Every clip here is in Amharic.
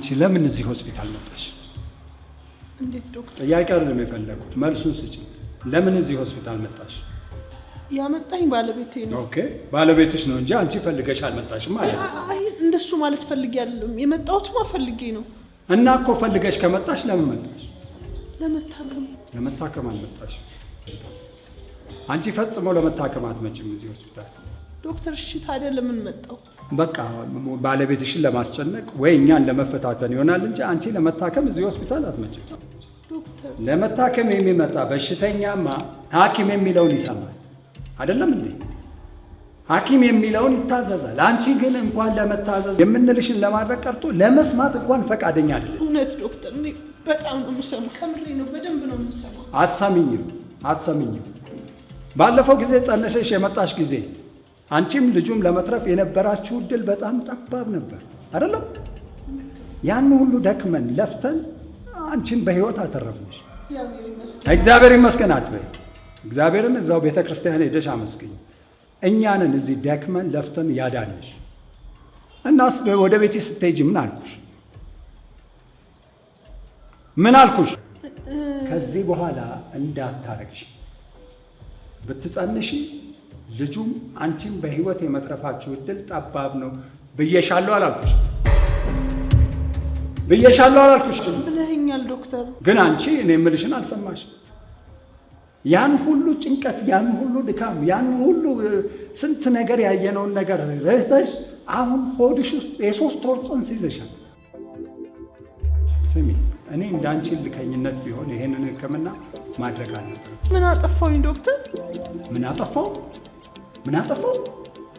አንቺ ለምን እዚህ ሆስፒታል መጣሽ? እንዴት ዶክተር? ጥያቄ አይደለም የፈለኩት፣ መልሱን ስጪ። ለምን እዚህ ሆስፒታል መጣሽ? ያመጣኝ ባለቤቴ ነው። ኦኬ፣ ባለቤትሽ ነው እንጂ አንቺ ፈልገሽ አልመጣሽም ማለት ነው። አይ እንደሱ ማለት ፈልጌ አይደለም። የመጣሁትማ ፈልጌ ነው። እና እኮ ፈልገሽ ከመጣሽ ለምን መጣሽ? ለመታከም። ለመታከም አልመጣሽም። አንቺ ፈጽሞ ለመታከም አትመጭም እዚህ ሆስፒታል። ዶክተር እሺ ታዲያ ለምን መጣሁ? በቃ ባለቤትሽን ለማስጨነቅ ወይ እኛን ለመፈታተን ይሆናል እንጂ አንቺ ለመታከም እዚህ ሆስፒታል አትመጭም። ዶክተር ለመታከም የሚመጣ በሽተኛማ ሐኪም የሚለውን ይሰማል አይደለም እንዴ? ሐኪም የሚለውን ይታዘዛል። አንቺ ግን እንኳን ለመታዘዝ የምንልሽን ለማድረግ ቀርቶ ለመስማት እንኳን ፈቃደኛ አይደለም። እውነት ዶክተር፣ እኔ በጣም ነው የምሰማው። ከምሬ ነው፣ በደንብ ነው የምሰማው። አትሰሚኝም። ባለፈው ጊዜ ጸነሰሽ የመጣሽ ጊዜ አንቺም ልጁም ለመትረፍ የነበራችሁ እድል በጣም ጠባብ ነበር አይደለም? ያን ሁሉ ደክመን ለፍተን አንቺን በህይወት አተረፍንሽ። እግዚአብሔር ይመስገን አትበይ። እግዚአብሔርን እዛው ቤተ ክርስቲያን ሄደሽ አመስግኝ። እኛንን እዚህ ደክመን ለፍተን ያዳንሽ። እናስ ወደ ቤቴ ስትሄጂ ምን አልኩሽ? ከዚህ በኋላ እንዳታረግሽ። ብትጸንሽ ልጁም አንቺም በህይወት የመትረፋችሁ እድል ጠባብ ነው ብዬሻለሁ አላልኩሽ? ብለኸኛል ዶክተር። ግን አንቺ እኔ የምልሽን አልሰማሽ። ያን ሁሉ ጭንቀት፣ ያን ሁሉ ድካም፣ ያን ሁሉ ስንት ነገር ያየነውን ነገር ረህተሽ አሁን ሆድሽ ውስጥ የ3 ወር ጽንስ ይዘሻል። ስሚ፣ እኔ እንዳንቺ ልከኝነት ቢሆን ይሄንን ህክምና ማድረግ አለብን። ምን አጠፋሁኝ ዶክተር? ምን አጠፋው?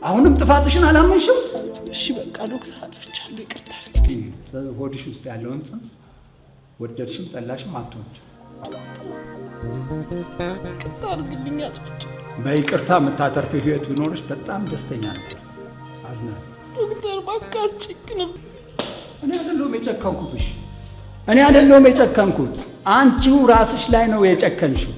አሁንም ጥፋትሽን አላመንሽም? እሺ በቃ ዶክተር አጥፍቻለሁ፣ ይቅርታ። ሆድሽ ውስጥ ያለውን ጽንስ ወደድሽም ጠላሽም አትወጪ። ይቅርታ አድርግልኝ፣ አጥፍቻለሁ። በይቅርታ የምታተርፊ ህይወት ቢኖርሽ በጣም ደስተኛ ነበር። አዝናለሁ ዶክተር፣ እባክህ አትጨክንም። እኔ አይደለሁም የጨከንኩት፣ አንቺው ራስሽ ላይ ነው የጨከንሽው።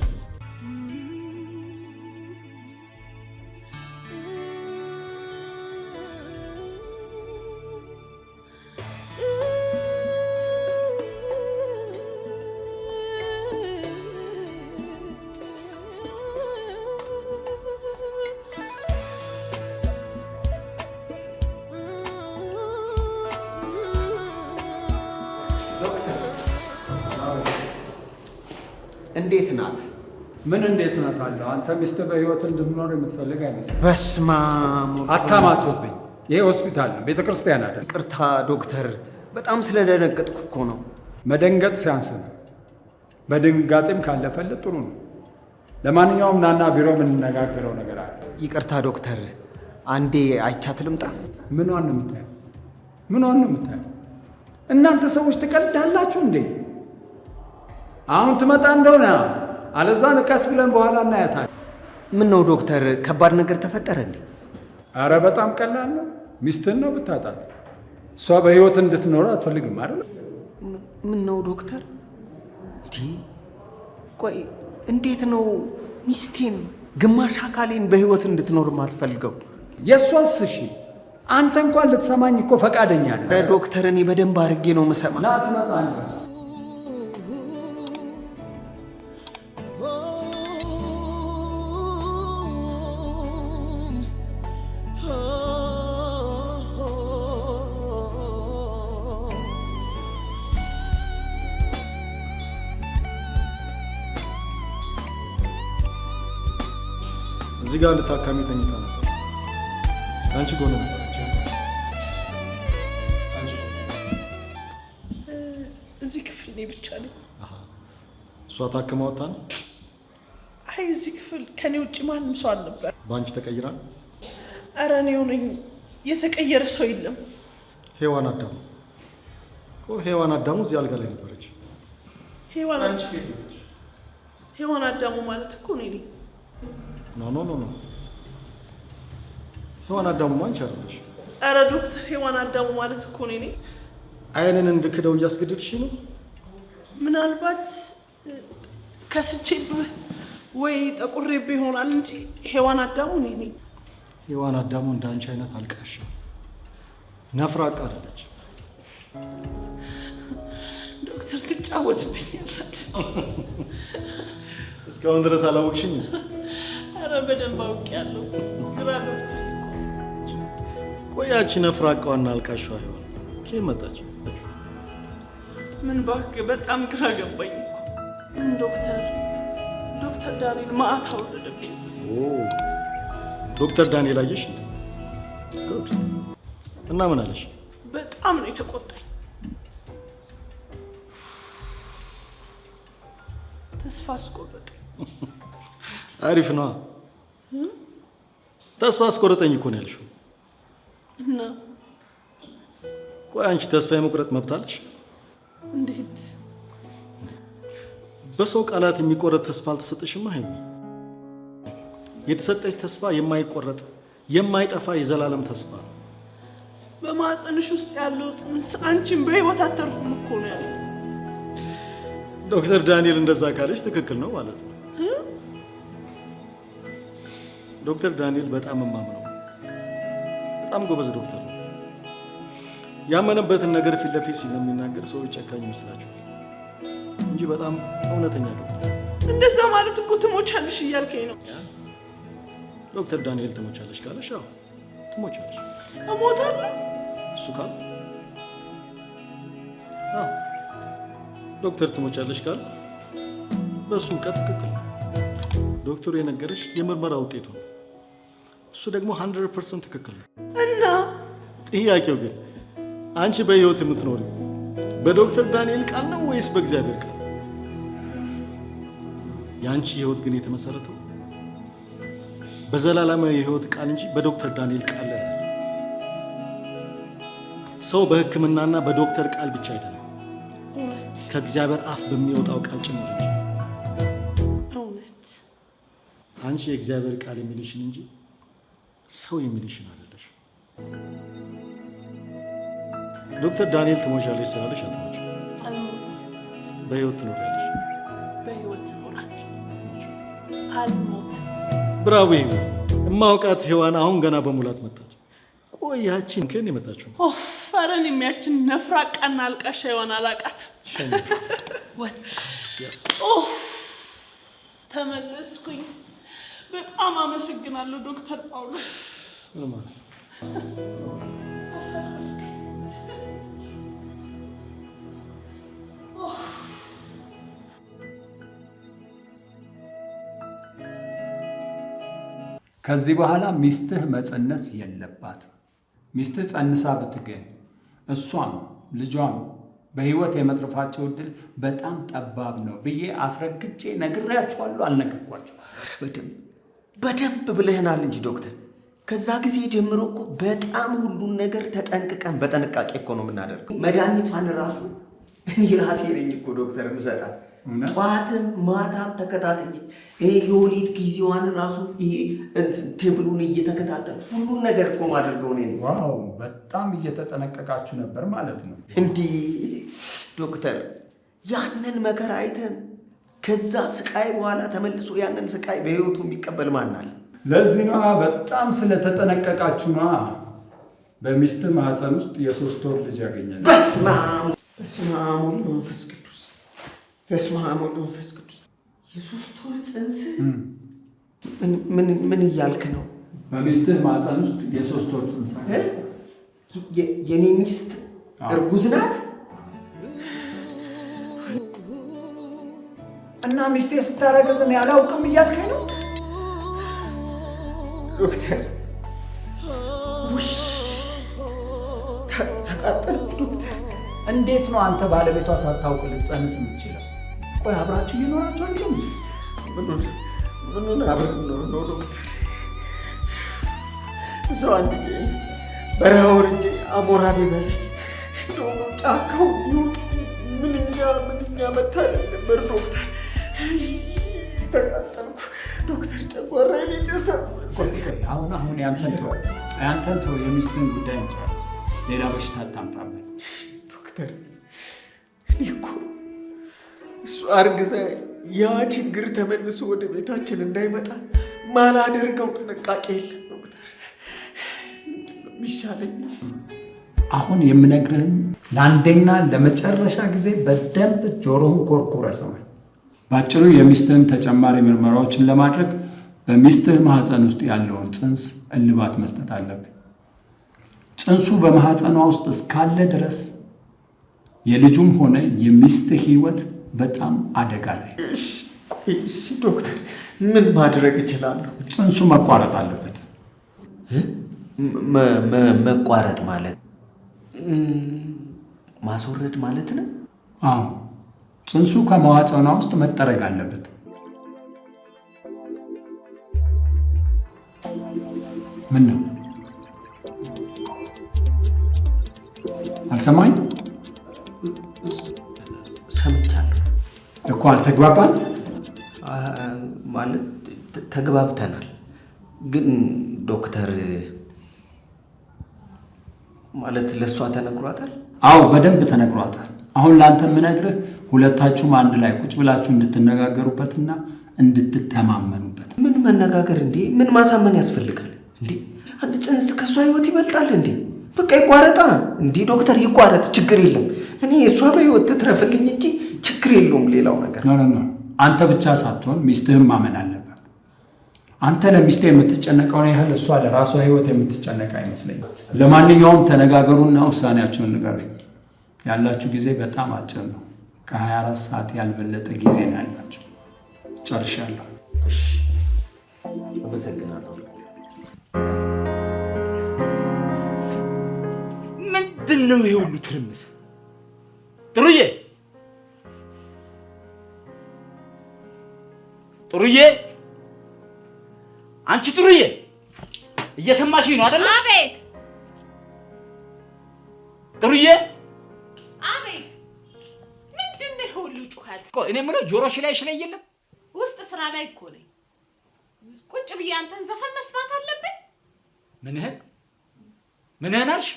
እንዴት ናት? ምን እንዴት ናት አለው? አንተ ሚስትህ በህይወት እንድትኖር የምትፈልግ አይመስልም። በስመ አብ። አታማቱብኝ። ይሄ ሆስፒታል ነው፣ ቤተ ክርስቲያን አይደለም። ይቅርታ ዶክተር፣ በጣም ስለደነገጥኩ እኮ ነው። መደንገጥ ሲያንስ ነው። በድንጋጤም ካለፈልህ ጥሩ ነው። ለማንኛውም ናና ቢሮ የምንነጋገረው ነገር አለ። ይቅርታ ዶክተር፣ አንዴ አይቻት ልምጣ። ምኗን ነው የምታየው? እናንተ ሰዎች ትቀልዳላችሁ እንዴ? አሁን ትመጣ እንደሆነ አለዛ ንቀስ ብለን በኋላ እናያታለን። ምን ነው ዶክተር፣ ከባድ ነገር ተፈጠረ እንዴ? አረ በጣም ቀላል ነው። ሚስትን ነው ብታጣት፣ እሷ በህይወት እንድትኖር አትፈልግም አይደል? ምን ነው ዶክተር? ቆይ እንዴት ነው ሚስቴን ግማሽ አካሌን በህይወት እንድትኖር ማትፈልገው? የእሷስ? እሺ አንተ እንኳን ልትሰማኝ እኮ ፈቃደኛ ነህ። ዶክተር፣ እኔ በደንብ አድርጌ ነው የምሰማ። ላትመጣ አንተ እዚህ ጋር ልታካሚ ተኝታ ነበር። አንቺ ጎን ነበረች። እዚህ ክፍል እኔ ብቻ ነኝ። እሷ ታክማ ወጣ ነው? አይ እዚህ ክፍል ከኔ ውጭ ማንም ሰው አልነበር። በአንቺ ተቀይራል? ኧረ እኔው ነኝ፣ የተቀየረ ሰው የለም። ሔዋን አዳሙ እዚህ አልጋ ላይ ነበረች። ሔዋን አዳሙ ማለት እኮ እኔ ነኝ። ኖ ሔዋን አዳሙ አንቺ አይደለሽ። ኧረ ዶክተር፣ ሔዋን አዳሙ ማለት እኮ እኔ ነኝ። አይንን እንድክደው እያስገደድሽ ነው። ምናልባት ከስቼብህ ወይ ጠቁሬብህ ይሆናል እንጂ ሔዋን አዳሙ እኔ ነኝ። ሔዋን አዳሙ እንደ አንቺ አይነት አልቃሻ ነፍራቃ አይደለች። ዶክተር ትጫወትብኛለህ። እስካሁን ድረስ አላወቅሽኝ? ኧረ በደንብ አውቄያለሁ። ግራ ገብቶኝ እኮ። ቆያች ነፍራቃዋና አልቃሻዋ ይሆን ከየት መጣች? ምን እባክህ በጣም ግራ ገባኝ እኮ። ዶክተር ዳንኤል መዓት አወረደብኝ። ዶክተር ዳንኤል አየሽ እንዴ? ጉድ። እና ምን አለሽ? በጣም ነው የተቆጣኝ። ተስፋ አስቆረጠኝ። አሪፍ ነዋ። ተስፋ አስቆረጠኝ እኮ ነው ያልሽው። እና ቆይ አንቺ ተስፋ የመቁረጥ መብት አለሽ? እንዴት? በሰው ቃላት የሚቆረጥ ተስፋ አልተሰጠሽም ሀይሚ። የተሰጠች ተስፋ የማይቆረጥ የማይጠፋ የዘላለም ተስፋ ነው። በማህፀንሽ ውስጥ ያለው ጽንስ አንቺን በህይወት አተርፉም እኮ ነው ያለው። ዶክተር ዳንኤል እንደዛ ካለች ትክክል ነው ማለት ነው። ዶክተር ዳንኤል በጣም የማምነው በጣም ጎበዝ ዶክተር ነው። ያመነበትን ነገር ፊት ለፊት ስለሚናገር ሰዎች ጨካኝ ይመስላቸዋል እንጂ በጣም እውነተኛ ዶክተር። እንደዛ ማለት እኮ ትሞቻለሽ እያልከኝ ነው? ዶክተር ዳንኤል ትሞቻለሽ ካለሽ አዎ ትሞቻለሽ። እሞታለሁ እሱ ካለ አዎ ዶክተር ትሞቻለሽ ካለ በሱ ቀጥ ትክክል ነው። ዶክተሩ የነገረሽ የምርመራ ውጤቱ ነው። እሱ ደግሞ 100% ትክክል ነው። እና ጥያቄው ግን አንቺ በህይወት የምትኖሪው በዶክተር ዳንኤል ቃል ነው ወይስ በእግዚአብሔር ቃል? የአንቺ ህይወት ግን የተመሰረተው በዘላለማዊ የህይወት ቃል እንጂ በዶክተር ዳንኤል ቃል ላይ አይደለም። ሰው በሕክምናና በዶክተር ቃል ብቻ አይደለም፣ ከእግዚአብሔር አፍ በሚወጣው ቃል ጭምር እንጂ። እውነት አንቺ የእግዚአብሔር ቃል የሚልሽን እንጂ ሰው የሚልሽን አይደለሽ። ዶክተር ዳንኤል ትሞቻለሽ ስላለሽ አትሞች፣ በህይወት ትኖሪያለሽ። በህይወት እኖራለሁ፣ አልሞትም። ብራቮ! እማውቃት ሔዋን አሁን ገና በሙላት መጣች። ቆያችን ከን የመጣችው ፈረን የሚያችን ነፍራቃና አልቃሻ ሔዋን አላቃት። ተመለስኩኝ። በጣም አመሰግናለሁ ዶክተር ጳውሎስ። ከዚህ በኋላ ሚስትህ መጸነስ የለባትም። ሚስትህ ጸንሳ ብትገኝ እሷም ልጇም በህይወት የመትረፋቸው እድል በጣም ጠባብ ነው ብዬ አስረግጬ ነግሬያችኋለሁ። አልነገርኳችሁ? በደንብ ብለህናል እንጂ ዶክተር። ከዛ ጊዜ ጀምሮ እኮ በጣም ሁሉን ነገር ተጠንቅቀን በጥንቃቄ እኮ ነው የምናደርገው። መድኃኒቷን ራሱ እኔ ራሴ ነኝ እኮ ዶክተር የምሰጣት። ጠዋትም ማታም ተከታተኝ። የወሊድ ጊዜዋን ራሱ ቴብሉን እየተከታተል ሁሉን ነገር እኮ ማድረገው እኔ ነኝ። ዋው! በጣም እየተጠነቀቃችሁ ነበር ማለት ነው። እንዲህ ዶክተር፣ ያንን መከራ አይተን ከዛ ስቃይ በኋላ ተመልሶ ያንን ስቃይ በህይወቱ የሚቀበል ማናል? ለዚህ ነዋ፣ በጣም ስለተጠነቀቃችሁ ነዋ። በሚስት ማህፀን ውስጥ የ3 ወር ልጅ ያገኛል። በስመ አብ ወወልድ ወመንፈስ ቅዱስ፣ በስመ አብ ወወልድ ወመንፈስ ቅዱስ። የ3 ወር ጽንስ? ምን እያልክ ነው? በሚስትህ ማህፀን ውስጥ የ3 ወር ጽንስ። የኔ ሚስት እርጉዝ ናት? እና ሚስቴ ስታረግዝ እኔ አላውቅም እያልከኝ ነው ዶክተር? ተቃጠልኩ ዶክተር። እንዴት ነው አንተ ባለቤቷ ሳታውቅ ልትጸንስ የምትችለው? ቆይ አብራችሁ እየኖራችሁ አይደለም? ምኑን አብረን ነው ዶክተር? እዛው አንድ በረሃ ወርጄ አሞራ ቢበላኝ እንደውም ጫካው ምንኛ መታደል ነበር ዶክተር። ተቃጠልኩ ዶክተር። ጨጓራ ሊደሳ አሁን ያንተን ተው፣ የሚስትን ጉዳይ እንጨርስ። ሌላ በሽታ አታምጣበት ዶክተር። እኔ እኮ እሱ አርግዛ ያ ችግር ተመልሶ ወደ ቤታችን እንዳይመጣ ማላደርገው ጥንቃቄ የለም ዶክተር። ምንድን ነው የሚሻለኝ? አሁን የምነግርህን ለአንዴና ለመጨረሻ ጊዜ በደንብ ጆሮህን ኮርኩረህ ስማኝ። ባጭሩ የሚስትህን ተጨማሪ ምርመራዎችን ለማድረግ በሚስትህ ማህፀን ውስጥ ያለውን ጽንስ እልባት መስጠት አለብን። ጽንሱ በማህፀኗ ውስጥ እስካለ ድረስ የልጁም ሆነ የሚስትህ ህይወት በጣም አደጋ ላይ። እሺ ዶክተር፣ ምን ማድረግ እችላለሁ? ጽንሱ መቋረጥ አለበት። መቋረጥ ማለት ማስወረድ ማለት ነው? አዎ፣ ጽንሱ ከማህፀኗ ውስጥ መጠረግ አለበት። ምን ነው አልሰማኝ? ሰምቻለሁ እኮ አልተግባባን ማለት ተግባብተናል። ግን ዶክተር ማለት ለእሷ ተነግሯታል? አዎ በደንብ ተነግሯታል። አሁን ለአንተ የምነግርህ ሁለታችሁም አንድ ላይ ቁጭ ብላችሁ እንድትነጋገሩበትና እንድትተማመኑበት። ምን መነጋገር እንዴ? ምን ማሳመን ያስፈልጋል እንዴ? አንድ ጽንስ ከእሷ ህይወት ይበልጣል እንዴ? በቃ ይቋረጣ እንዴ? ዶክተር ይቋረጥ፣ ችግር የለም። እኔ እሷ በህይወት ትትረፍልኝ እንጂ ችግር የለውም ሌላው ነገር። ኖ አንተ ብቻ ሳትሆን ሚስትህም ማመን አለበት። አንተ ለሚስትህ የምትጨነቀውን ያህል እሷ ለራሷ ህይወት የምትጨነቅ አይመስለኝም። ለማንኛውም ተነጋገሩና ውሳኔያችሁን ንገሩኝ። ያላችሁ ጊዜ በጣም አጭር ነው። ከ24 ሰዓት ያልበለጠ ጊዜ ነው ያላችሁ። ጨርሻለሁ። አመሰግናለሁ። ምንድን ነው ይሄ ሁሉ ትርምስ? ጥሩዬ ጥሩዬ፣ አንቺ ጥሩዬ፣ እየሰማሽኝ ነው አይደል? አቤት። ጥሩዬ፣ አቤት። ምንድን ነው ይሄ ሁሉ ጩኸት? ቆይ እኔ የምለው ጆሮሽ ላይ የለም? ውስጥ ስራ ላይ እኮ ነኝ። ቁጭ ብዬ አንተን ዘፈን መስማት አለብኝ? ምንህን አልሽ?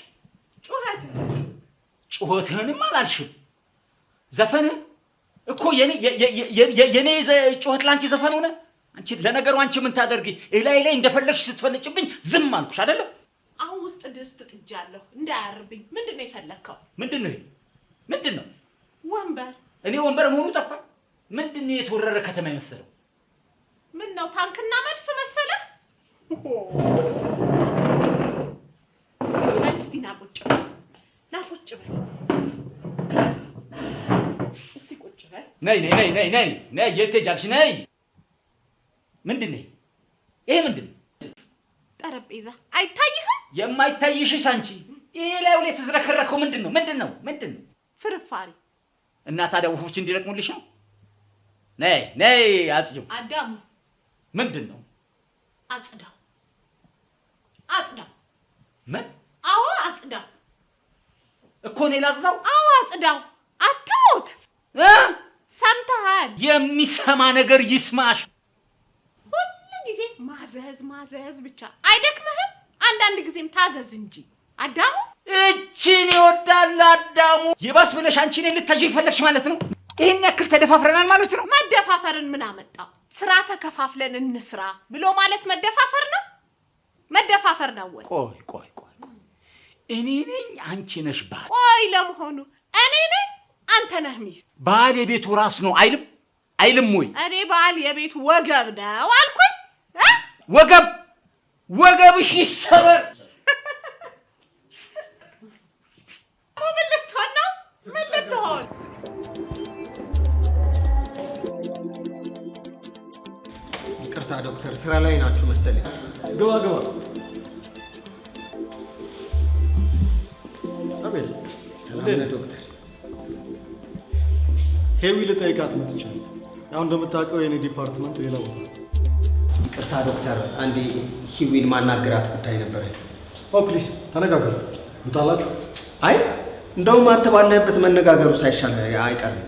ጩኸት። ጩኸትህንም አላልሽም። ዘፈንህ እኮ የኔ ጩኸት ለአንቺ ዘፈን ሆነ። አንቺ ለነገሩ አንቺ ምን ታደርጊ? ላይ እንደፈለግሽ ስትፈነጭብኝ ዝም አልኩሽ አይደለም? አሁን ውስጥ ድስት ጥጃለሁ እንዳያርብኝ። ምንድን ነው የፈለግከው? ምንድን ነው? ወንበር። እኔ ወንበር መሆኑ ጠፋ? ምንድን ነው የተወረረ ከተማ የመሰለው? ምን ነው ታንክና መድፍ መሰለህ? እስቲ ና ቁጭ በል። እስቲ ቁጭ በል። ነይ የት ሄጃለሽ? ነይ። ምንድን ነው ይሄ? ምንድን ነው? ጠረጴዛ አይታይህም? የማይታይሽስ አንቺ? ይሄ ላይ የተዝረከረከው ምንድን ነው? ፍርፋሪ። እና ታዲያ ወፎች እንዲለቅሙልሽ ነው? ነይ አጽጂው። አዳሙ ምንድን ነው? አጽዳው። ምን? አዎ አጽዳው እኮ እኔ ላጽዳው? አዎ አጽዳው። አትሞት። ሰምተሃል? የሚሰማ ነገር ይስማሽ። ሁሉ ጊዜ ማዘዝ ብቻ አይደክምህም? አንዳንድ ጊዜም ታዘዝ እንጂ አዳሙ። እቺን ይወዳል አዳሙ። ይባስ ብለሽ አንቺ እኔን ልታጅ ፈለግሽ ማለት ነው? ይሄን ያክል ተደፋፍረናል ማለት ነው? መደፋፈርን ምን አመጣው? ስራ ተከፋፍለን እንስራ ብሎ ማለት መደፋፈር ነው? መደፋፈር ነው ወይ? ቆይ እኔ ነኝ አንቺ ነሽ ባል? ቆይ ለመሆኑ እኔ ነኝ አንተ ነህ ሚስት? ባል የቤቱ ራስ ነው አይልም ወይ? እኔ ባል የቤቱ ወገብ ነው አልኩኝ? ወገብሽ ይሰበር። ምን ልትሆን ነው? ምን ልትሆን? ይቅርታ ዶክተር፣ ስራ ላይ ናችሁ መሰለኝ። ግባ። አቤል። ሰላም ዶክተር። ሄዊ ልጠይቃት መጥቻለሁ። ያው እንደምታውቀው የኔ ዲፓርትመንት ሌላ ቦታ። ይቅርታ ዶክተር፣ አንዴ ሂዊን ማናገራት ጉዳይ ነበረ። ፕሊዝ ተነጋገሩ። ምጣላችሁ? አይ እንደውም አንተ ባለህበት መነጋገሩ ሳይሻል አይቀርም።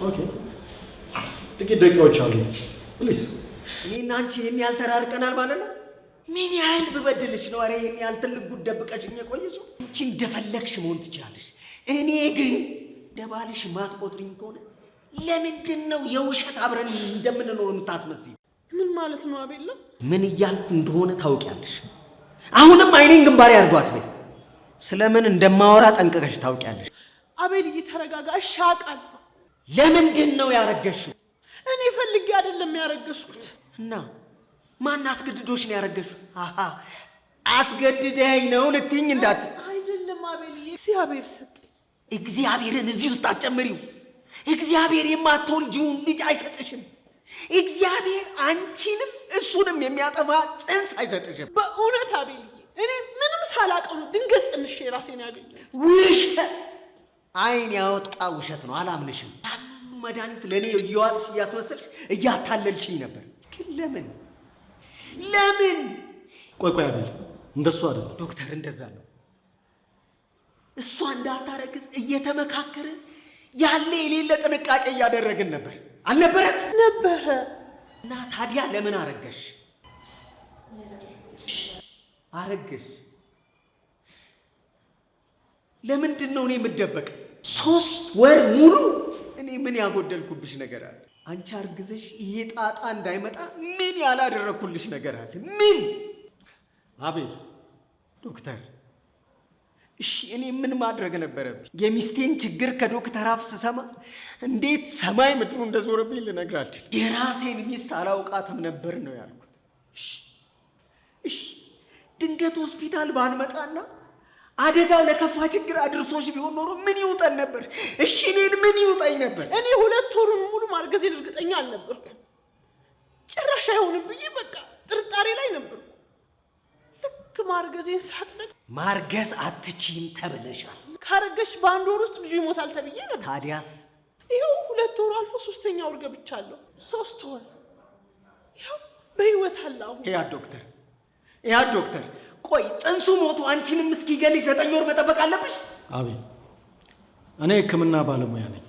ኦኬ፣ ጥቂት ደቂቃዎች አሉ። ፕሊዝ። እኔና አንቺ ይህን ያህል ተራርቀናል ማለት ነው? ምን ያህል ብበድልሽ ነው? ኧረ ይህን ያህል ትልቅ ጉድ ደብቀሽኝ የቆየሽው? አንቺ እንደፈለግሽ መሆን ትችላለሽ። እኔ ግን ደባልሽ ማትቆጥሪኝ ከሆነ ለምንድን ነው የውሸት አብረን እንደምንኖር የምታስመስይ? ምን ማለት ነው አቤላ? ምን እያልኩ እንደሆነ ታውቂያለሽ። አሁንም አይኔን ግንባሬ አድርጓት በይ። ስለምን እንደማወራ ጠንቅቀሽ ታውቂያለሽ። አቤልዬ ተረጋጋ። እሺ አውቃለሁ። ለምንድን ነው ያረገሽው? እኔ ፈልጌ አይደለም ያረገዝኩት። እና ማን አስገድዶሽ ነው ያረገሽው? አሃ አስገድደኝ ነው ልትይኝ እንዳት አይደለም አቤልዬ፣ እግዚአብሔር ሰጠኝ። እግዚአብሔርን እዚህ ውስጥ አትጨምሪው። እግዚአብሔር የማትወልጂውን ልጅ አይሰጥሽም። እግዚአብሔር አንቺንም እሱንም የሚያጠፋ ጽንስ አይሰጥሽም። በእውነት አቤልዬ፣ እኔ ምንም ሳላውቀው ነው ድንገት ጽንሼ ራሴን ያገኘሁት። ውሸት! አይን ያወጣ ውሸት ነው። አላምንሽም። ያን ሁሉ መድኃኒት ለእኔ እየዋጥሽ እያስመሰልሽ እያታለልሽኝ ነበር። ግን ለምን? ቆይ አቤል፣ እንደሱ አይደለም ዶክተር። እንደዛ ነው። እሷ እንዳታረግዝ እየተመካከርን ያለ የሌለ ጥንቃቄ እያደረግን ነበር አልነበረ? ነበረ። እና ታዲያ ለምን አረገሽ? ለምንድን ነው እኔ የምደበቅ? 3 ወር ሙሉ እኔ ምን ያጎደልኩብሽ ነገር አለ? አንቺ አርግዘሽ ይሄ ጣጣ እንዳይመጣ ምን ያላደረኩልሽ ነገር አለ? ምን? አቤል ዶክተር፣ እሺ እኔ ምን ማድረግ ነበረብኝ? የሚስቴን ችግር ከዶክተር አፍ ስሰማ እንዴት ሰማይ ምድሩ እንደዞረብኝ ልነግርህ አልችልም። የራሴን ሚስት አላውቃትም ነበር ነው ያልኩት። እሺ ድንገት ሆስፒታል ባንመጣና አደጋው ለከፋ ችግር አድርሶሽ ቢሆን ኖሮ ምን ይውጠን ነበር? እሺ እኔን ምን ይውጠኝ ነበር? እኔ 2 ወሩን ሙሉ ማርገዜን እርግጠኛ አልነበርኩም። ጭራሽ አይሆንም ብዬ በቃ ጥርጣሬ ላይ ነበርኩ። ልክ ማርገዜን ሳቅነቅ ማርገዝ አትችይም ተብለሻል። ካረገሽ በ1 ወር ውስጥ ልጁ ይሞታል ተብዬ ነበር። ታዲያስ? ይኸው 2 ወሩ አልፎ 3ኛ ወር ገብቻለሁ። 3 ወር ይኸው በህይወት አለሁ። ያ ዶክተር ቆይ ጽንሱ ሞቶ አንቺንም እስኪገልሽ 9 ወር መጠበቅ አለብሽ? አቤል፣ እኔ ሕክምና ባለሙያ ነኝ።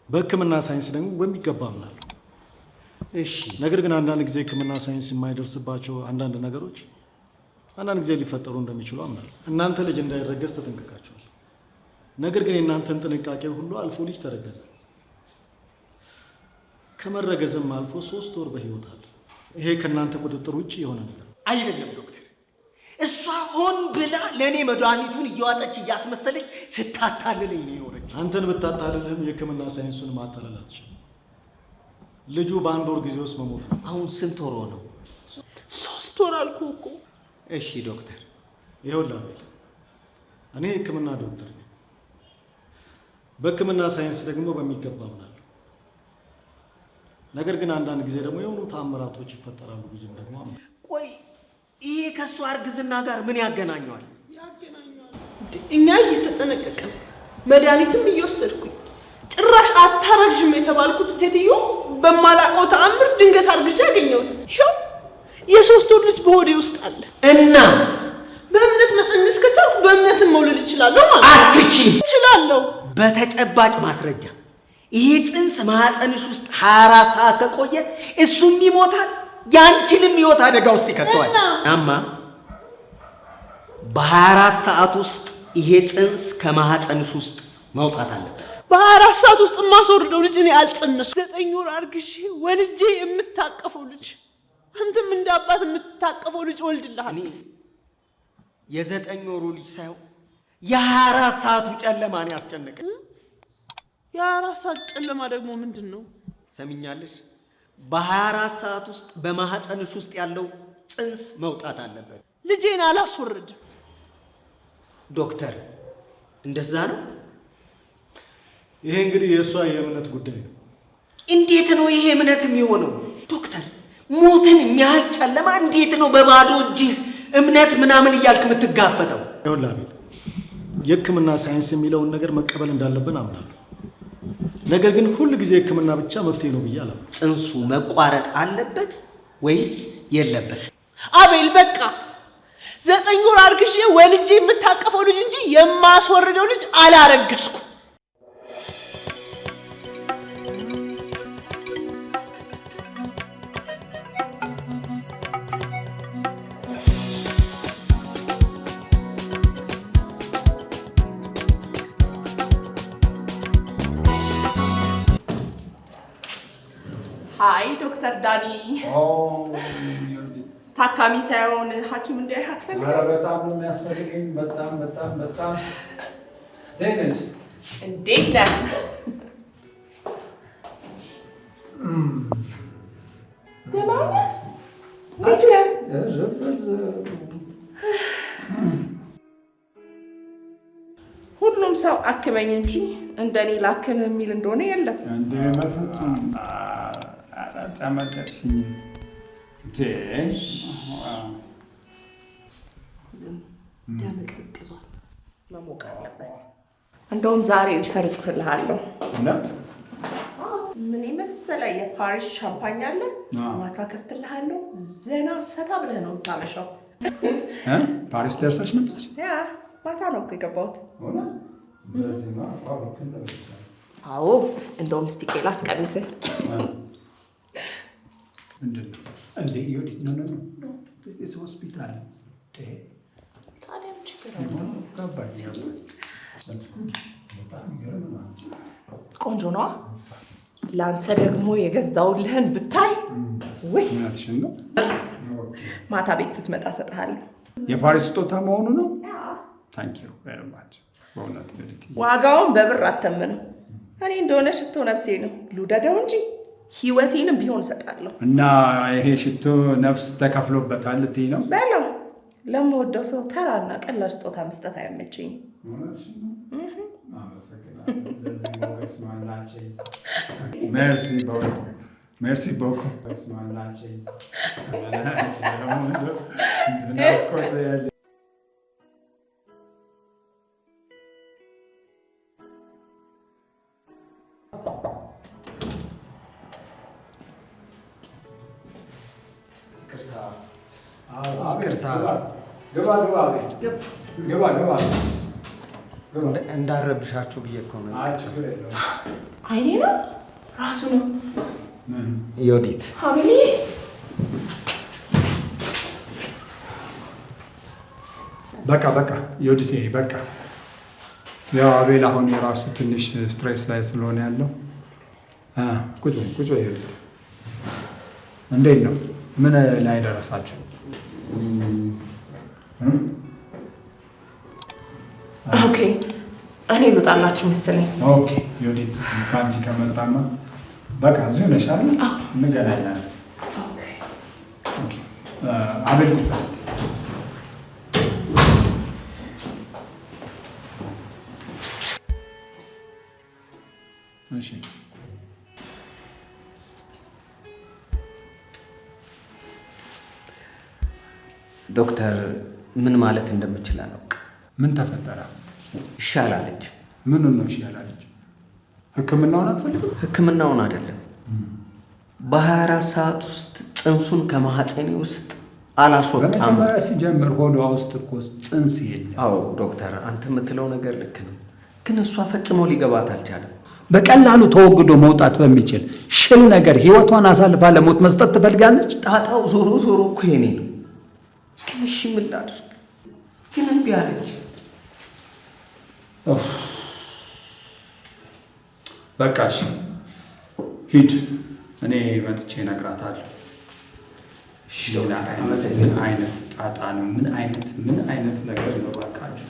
በሕክምና ሳይንስ ደግሞ በሚገባ አምናለሁ። እሺ። ነገር ግን አንዳንድ ጊዜ ሕክምና ሳይንስ የማይደርስባቸው አንዳንድ ነገሮች አንዳንድ ጊዜ ሊፈጠሩ እንደሚችሉ አምናለሁ። እናንተ ልጅ እንዳይረገዝ ተጠንቅቃችኋል። ነገር ግን የእናንተን ጥንቃቄ ሁሉ አልፎ ልጅ ተረገዘ። ከመረገዝም አልፎ 3 ወር በህይወት አለ። ይሄ ከእናንተ ቁጥጥር ውጭ የሆነ ነገር አይደለም ዶክተር። እሷ ሆን ብላ ለእኔ መድኃኒቱን እየዋጠች እያስመሰለች ስታታልለኝ ነው የኖረችው። አንተን ብታታልልህም የሕክምና ሳይንሱን ማታለል አትችልም። ልጁ በ1 ወር ጊዜ ውስጥ መሞት ነው። አሁን ስንት ወር ነው? 3 ወር አልኩህ እኮ። እሺ ዶክተር። ይኸውልህ አቤል፣ እኔ ሕክምና ዶክተር ነኝ። በሕክምና ሳይንስ ደግሞ በሚገባ አምናለሁ። ነገር ግን አንዳንድ ጊዜ ደግሞ የሆኑ ተአምራቶች ይፈጠራሉ ብዬም ደግሞ አምናለሁ። ቆይ ይሄ ከእሷ እርግዝና ጋር ምን ያገናኘዋል? እኛ እየተጠነቀቅን መድኃኒትም እየወሰድኩኝ ጭራሽ አታረግዥም የተባልኩት ሴትዮ በማላውቀው ተአምር ድንገት አርግዣ ያገኘሁት። ይኸው የ3 ወር ልጅ በሆዴ ውስጥ አለ። እና በእምነት መጸነስ ከቻልኩ በእምነትም መውለድ እችላለሁ ማለት ነው። አትችይም? እችላለሁ። በተጨባጭ ማስረጃ ይሄ ጽንስ ማህፀንሽ ውስጥ 24 ሰዓት ከቆየ እሱም ይሞታል፣ ያንቺንም ህይወት አደጋ ውስጥ ይከተዋል። አማ በ24 ሰዓት ውስጥ ይሄ ጽንስ ከማህፀንሽ ውስጥ መውጣት አለበት። በ24 ሰዓት ውስጥ የማስወርደው ልጅ እኔ አልጸነስኩም። 9 ወር አርግዤ ወልጄ የምታቀፈው ልጅ አንተም እንደ አባት የምታቀፈው ልጅ ወልድልሃል። የ9 ወሩ ልጅ ሳይሆን የ24 ሰዓቱ ጨለማ ነው ያስጨነቀኝ። የ24 ሰዓት ጨለማ ደግሞ ምንድን ነው? ሰሚኛለሽ? በ24 ሰዓት ውስጥ በማህፀንሽ ውስጥ ያለው ጽንስ መውጣት አለበት። ልጄን አላስወርድም። ዶክተር እንደዛ ነው? ይሄ እንግዲህ የእሷ የእምነት ጉዳይ ነው። እንዴት ነው ይሄ እምነት የሚሆነው? ዶክተር ሞትን የሚያህል ጨለማ እንዴት ነው በባዶ እጅህ እምነት ምናምን እያልክ የምትጋፈጠው? ይኸውልህ አቤል፣ የሕክምና ሳይንስ የሚለውን ነገር መቀበል እንዳለብን አምናለሁ። ነገር ግን ሁል ጊዜ ሕክምና ብቻ መፍትሄ ነው ብዬ አላምንም። ጽንሱ መቋረጥ አለበት ወይስ የለበት? አቤል በቃ 9 ወር አርግዤ ወልጄ የምታቀፈው ልጅ እንጂ የማስወርደው ልጅ አላረገዝኩ። Hi, Dr. Danny. Oh, you're this ታካሚ ሳይሆን ሐኪም እንዲያይ አትፈልግም? ኧረ በጣም ነው የሚያስፈልገኝ። በጣም በጣም በጣም ደህና እንዴት ነህ? ደህና ነህ? እንዴት ነህ? ሁሉም ሰው አክመኝ እንጂ እንደኔ ላክምህ የሚል እንደሆነ የለም። እንደ መፈቱን ጨመደርሽኝ። ደም ቀዝቅዟል፣ መሞቅ አለበት። እንደውም ዛሬ ሪፈር እጽፍልሃለሁ። እውነት? ምን የመሰለ የፓሪስ ሻምፓኝ አለ። ማታ ከፍትልሃለሁ። ዘና ፈታ ብለህ ነው የምታመሻው። ፓሪስ ደርሰሽ መጣሽ? ያ ማታ ነው እኮ የገባሁት። አዎ፣ እንደውም እስቲ ቆይ ላስቀምስህ። ምንድን ነው እንዴ? ዮዲት ነው ሆስፒታል። ታዲያ ምን ችግር አለው? ቆንጆ ነዋ። ለአንተ ደግሞ የገዛውልህን ብታይ። ወይ ማታ ቤት ስትመጣ እሰጥሃለሁ። የፓሪስ ስጦታ መሆኑ ነው። ታንኪዩ ቬሪ ማች። በእውነት ዋጋውን በብር አተምነው። እኔ እንደሆነ ሽቶ ነፍሴ ነው፣ ልውደደው እንጂ ህይወቴንም ቢሆን እሰጣለሁ። እና ይሄ ሽቶ ነፍስ ተከፍሎበታል ልትይ ነው? በለው። ለምወደው ሰው ተራና ቀላል ስጦታ መስጠት አይመቸኝም። ሜርሲ ቦኮ ሜርሲ ቦኮ። እንዳረብሻችሁ ብዬ እኮ ነው። አይኔ ነው ራሱ ነው። ዮዲት አቤሌ በቃ በቃ ዮዲት በቃ። ያው አቤል አሁን የራሱ ትንሽ ስትሬስ ላይ ስለሆነ ያለው ቁጭ በይ ዮዲት። እንዴት ነው? ምን ላይ ደረሳችሁ? ኦኬ፣ እኔ ልውጣላችሁ መሰለኝ። ኦኬ ዮዲት፣ ከአንቺ ከመጣማ በቃ እዚሁ ነሽ አይደል? እንገናኛለን። አቤል ቁጭ በል እስኪ። እሺ ዶክተር፣ ምን ማለት እንደምችል አላውቅም። ምን ተፈጠረ? ይሻላለች። ምኑን ነው ይሻላለች? ህክምናውን አትፈልግም? ህክምናውን አይደለም፣ በ24 ሰዓት ውስጥ ጽንሱን ከማህፀኔ ውስጥ አላስወጣም። በመጀመሪያ ሲጀምር ሆዷ ውስጥ እኮ ጽንስ የለም። አዎ ዶክተር፣ አንተ የምትለው ነገር ልክ ነው፣ ግን እሷ ፈጽሞ ሊገባት አልቻለም። በቀላሉ ተወግዶ መውጣት በሚችል ሽል ነገር ህይወቷን አሳልፋ ለሞት መስጠት ትፈልጋለች። ጣጣው ዞሮ ዞሮ እኮ የኔ ነው። ግን እሺ ምን ላድርግ? ግን እምቢ አለች። በቃ እሺ ሂድ፣ እኔ መጥቼ እነግራታለሁ። ምን አይነት ጣጣ ነው? ምን አይነት ነገር ነው? እባካችሁ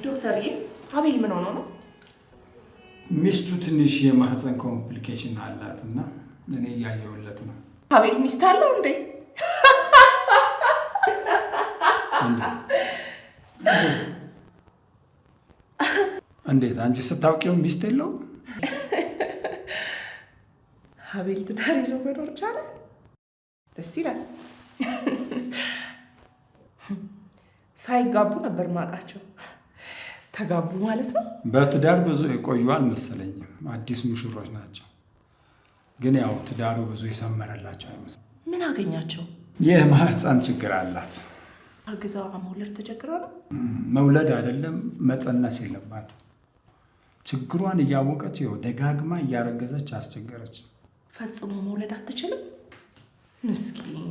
ዶክተርዬ፣ አቤል ምን ሆኖ ነው? ሚስቱ ትንሽ የማህፀን ኮምፕሊኬሽን አላት እና እኔ እያየሁለት ነው። አቤል ሚስት አለው እንዴ? እንዴት? አንቺ ስታውቂው ሚስት የለውም? አቤል ትዳር ይዞ መኖር ቻለ? ደስ ይላል። ሳይጋቡ ነበር ማውቃቸው። ተጋቡ ማለት ነው? በትዳር ብዙ የቆዩ አልመሰለኝም። አዲስ ሙሽሮች ናቸው። ግን ያው ትዳሩ ብዙ የሰመረላቸው አይመስልም። ምን አገኛቸው? የማህፀን ችግር አላት። አርግዛ መውለድ ተቸግራ ነው? መውለድ አይደለም መጸነስ የለባት። ችግሯን እያወቀች ይኸው ደጋግማ እያረገዘች አስቸገረች። ፈጽሞ መውለድ አትችልም? ምስኪን።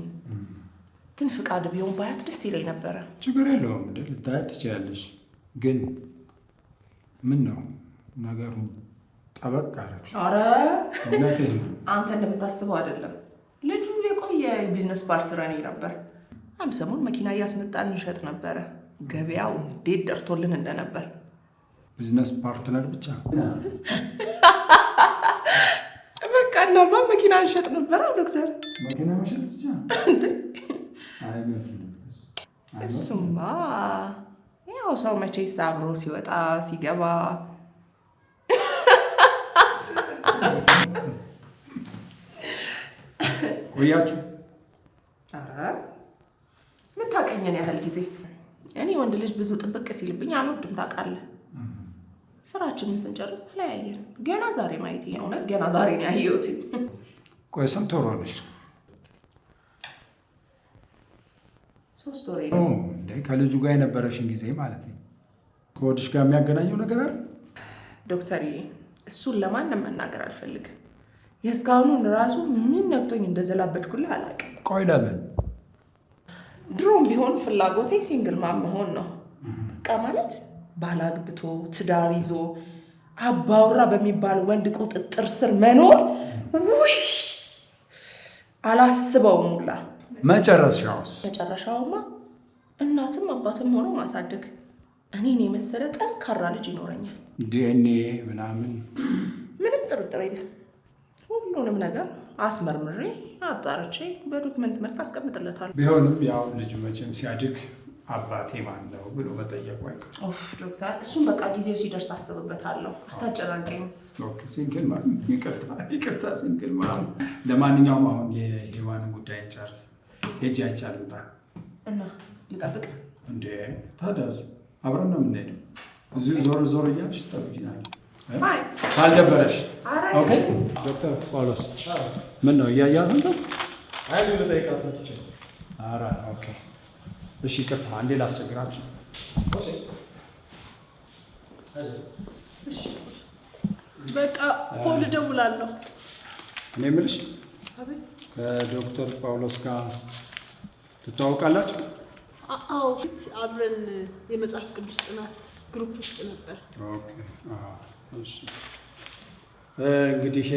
ግን ፍቃድ ቢሆን ባያት ደስ ይለኝ ነበረ። ችግር የለውም እንዴ፣ ልታያት ትችላለሽ። ግን ምን ነው ነገሩን ጠበቅ አደረግሽ? ኧረ እውነቴን ነው። አንተ እንደምታስበው አይደለም። ልጁ የቆየ ቢዝነስ ፓርትነር ነበር። አንድ ሰሞን መኪና እያስመጣን እንሸጥ ነበረ። ገበያው እንዴት ደርቶልን እንደነበር። ቢዝነስ ፓርትነር ብቻ በቃ እናማ መኪና እንሸጥ ነበረ ዶክተር። መኪና መሸጥ ብቻ አይመስልም። እሱማ ያው ሰው መቼስ አብሮ ሲወጣ ሲገባ ቆያችሁ? ኧረ የምታውቀኝን ያህል ጊዜ። እኔ ወንድ ልጅ ብዙ ጥብቅ ሲልብኝ አልወድም ታውቃለህ። ስራችንን ስንጨርስ ተለያየን። ገና ዛሬ ማየት እውነት ገና ዛሬ ነው ያየሁት። ቆይ ስንት ወር ሆነሽ? 3 ወሬ ነው እንዴ? ከልጁ ጋር የነበረሽን ጊዜ ማለት ነው። ከወድሽ ጋር የሚያገናኘው ነገር አለ? ዶክተርዬ እሱን ለማንም መናገር አልፈልግም። የእስካሁኑን ራሱ ምን ነክቶኝ እንደዘላበድኩልህ አላውቅም። ቆይ ለምን? ድሮም ቢሆን ፍላጎቴ ሲንግል ማም መሆን ነው። በቃ ማለት ባላግብቶ ትዳር ይዞ አባወራ በሚባል ወንድ ቁጥጥር ስር መኖር ውይ አላስበውም ሁላ። መጨረሻውማ እናትም አባትም ሆኖ ማሳደግ። እኔን የመሰለ ጠንካራ ልጅ ይኖረኛል። ዲኤንኤ ምናምን ምንም ጥርጥር የለም። ሁሉንም ነገር አስመርምሬ አጣርቼ በዶክመንት መልክ አስቀምጥለታለሁ። ቢሆንም ያው ልጁ መቼም ሲያድግ አባቴ ማን ነው ብሎ መጠየቁ አይቀርም። ዶክተር እሱም በቃ ጊዜው ሲደርስ አስብበታለሁ። አታጨናንቀኝ። ሲንግል ማለት ይቅርታ ሲንግል ማለት። ለማንኛውም አሁን የሔዋንን ጉዳይ እንጨርስ። ሄጄ አይቻልምጣ እና ልጠብቅ እንዴ? ታዲያስ አብረን ነው የምንሄደው። እዚሁ ዞር ዞር እያልሽ ትጠብቂናለሽ ካልደበረሽ። ኦኬ ዶክተር ጳውሎስ ምን ነው እያያት ነው? አይ ልጠይቃት ነው ትችል። ኧረ ኦኬ እሺ ይቅርታ አንዴ ላስቸግራችሁ። በቃ ፖል እደውላለሁ። እኔ የምልሽ አቤት። ከዶክተር ጳውሎስ ጋር ትተዋወቃላችሁ? አዎ አብረን የመጽሐፍ ቅዱስ ጥናት ግሩፕ ውስጥ ነበር። ኦኬ እሺ። እንግዲህ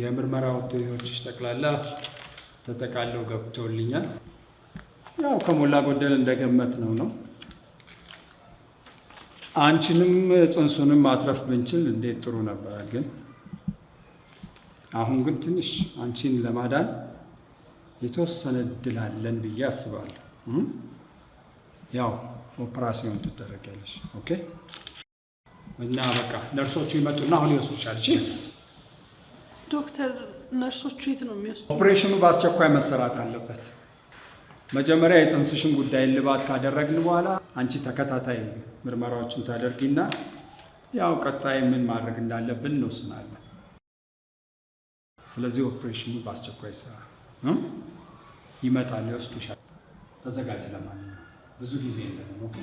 የምርመራ ውጤቶችሽ ጠቅላላ ተጠቃለው ገብቶልኛል። ያው ከሞላ ጎደል እንደገመት ነው። አንቺንም ጽንሱንም ማትረፍ ብንችል እንዴት ጥሩ ነበረ። ግን አሁን ግን ትንሽ አንቺን ለማዳን የተወሰነ እድል አለን ብዬ አስባለሁ። ያው ኦፕራሲዮን ትደረጊያለሽ። ኦኬ እና በቃ ነርሶቹ ይመጡና አሁን ይወስዱሻል። እሺ ዶክተር፣ ነርሶቹ የት ነው የሚወስዱ? ኦፕሬሽኑ በአስቸኳይ መሰራት አለበት። መጀመሪያ የጽንስሽን ጉዳይ እልባት ካደረግን በኋላ አንቺ ተከታታይ ምርመራዎችን ታደርጊና ያው ቀጣይ ምን ማድረግ እንዳለብን እንወስናለን። ስለዚህ ኦፕሬሽኑ በአስቸኳይ ይሰራ። ይመጣል፣ ይወስዱሻል። ተዘጋጅ። ለማንኛውም ብዙ ጊዜ የለንም። ኦኬ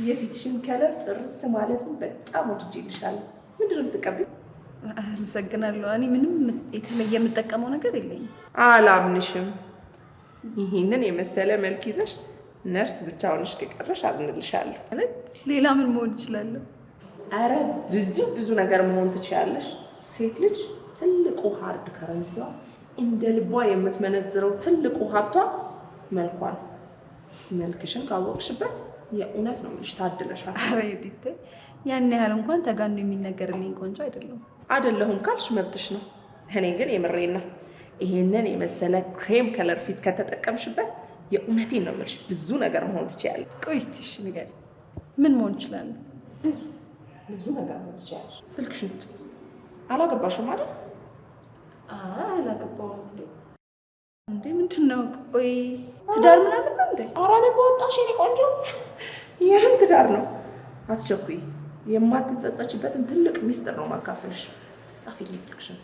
የፊትሽን ከለር ጥርት ማለቱን በጣም ወድጄልሻለሁ። ምንድን ነው የምትቀቢው? አመሰግናለሁ። እኔ ምንም የተለየ የምጠቀመው ነገር የለኝም። አላምንሽም። ይህንን የመሰለ መልክ ይዘሽ ነርስ ብቻ ሆነሽ ከቀረሽ አዝንልሻለሁ። ማለት ሌላ ምን መሆን እችላለሁ? አረ ብዙ ነገር መሆን ትችያለሽ። ሴት ልጅ ትልቁ ሃርድ ከረንሲዋ፣ እንደ ልቧ የምትመነዝረው ትልቁ ሀብቷ መልኳ ነው። መልክሽን ካወቅሽበት የእውነት ነው የምልሽ ታድለሻል። አረ ዩዲት፣ ያን ያህል እንኳን ተጋኑ የሚነገርልኝ ቆንጆ አይደለሁም ካልሽ መብትሽ ነው። እኔ ግን የምሬን ነው። ይሄንን የመሰለ ክሬም ከለር ፊት ከተጠቀምሽበት የእውነቴን ነው የምልሽ ብዙ ነገር መሆን ትችያለሽ። ቆይ እስቲ እሺ ንገሪኝ፣ ምን መሆን እችላለሁ? ብዙ ነገር መሆን ትችያለሽ። ስልክሽን ስጪ። አላገባሽም አይደል? አላገባሁም። እንዴ ምንድን ነው? ቆይ ትዳር ምናምን ነው እንዴ? ኧረ እኔ በወጣሽ የኔ ቆንጆ፣ የምን ትዳር ነው? አትቸኩይ። የማትጸጸችበትን ትልቅ ሚስጥር ነው ማካፈልሽ። ጻፊልኝ ስልክሽን።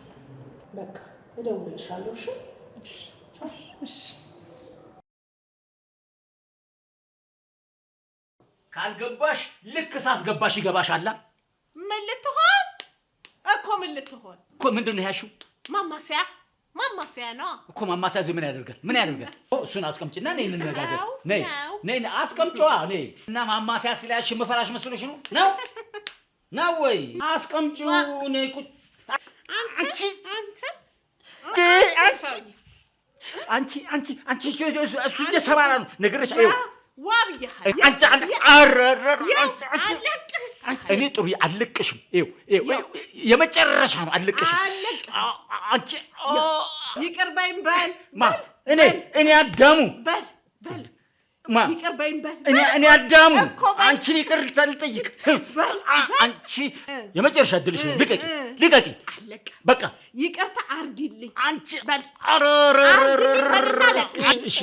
በቃ እደውልልሻለሁ። እሺ ካልገባሽ ልክ ሳስገባሽ ይገባሻል። ምን ልትሆን እኮ ምንድን ነው ያልሽው? ማማሰያ ነው እኮ። ማማሰያ ምን ያደርጋል? እሱን አስቀምጪና ነይ እንነጋገር። ነይ አስቀምጪዋ። ነይ እና ማማሰያ ስለያዝሽ የምፈራሽ መስሎሽ ነው ወይ? አስቀምጪው። ነይ ቁጭ። አንቺ እሱ እየሰባራ ነው ነገርሽ። እኔ ጥሩ አልለቅሽም። የመጨረሻ ነው። አልለቅሽም። ይቅር በይኝ በል። እኔ አዳሙ ይቅር በይኝ በል። እኔ አዳሙ አንቺን ይቅር ልጠይቅ። አንቺ የመጨረሻ እድልሽ ነው። ልቀቂ። በቃ ይቅርታ አድርጊልኝ። አንቺ እሺ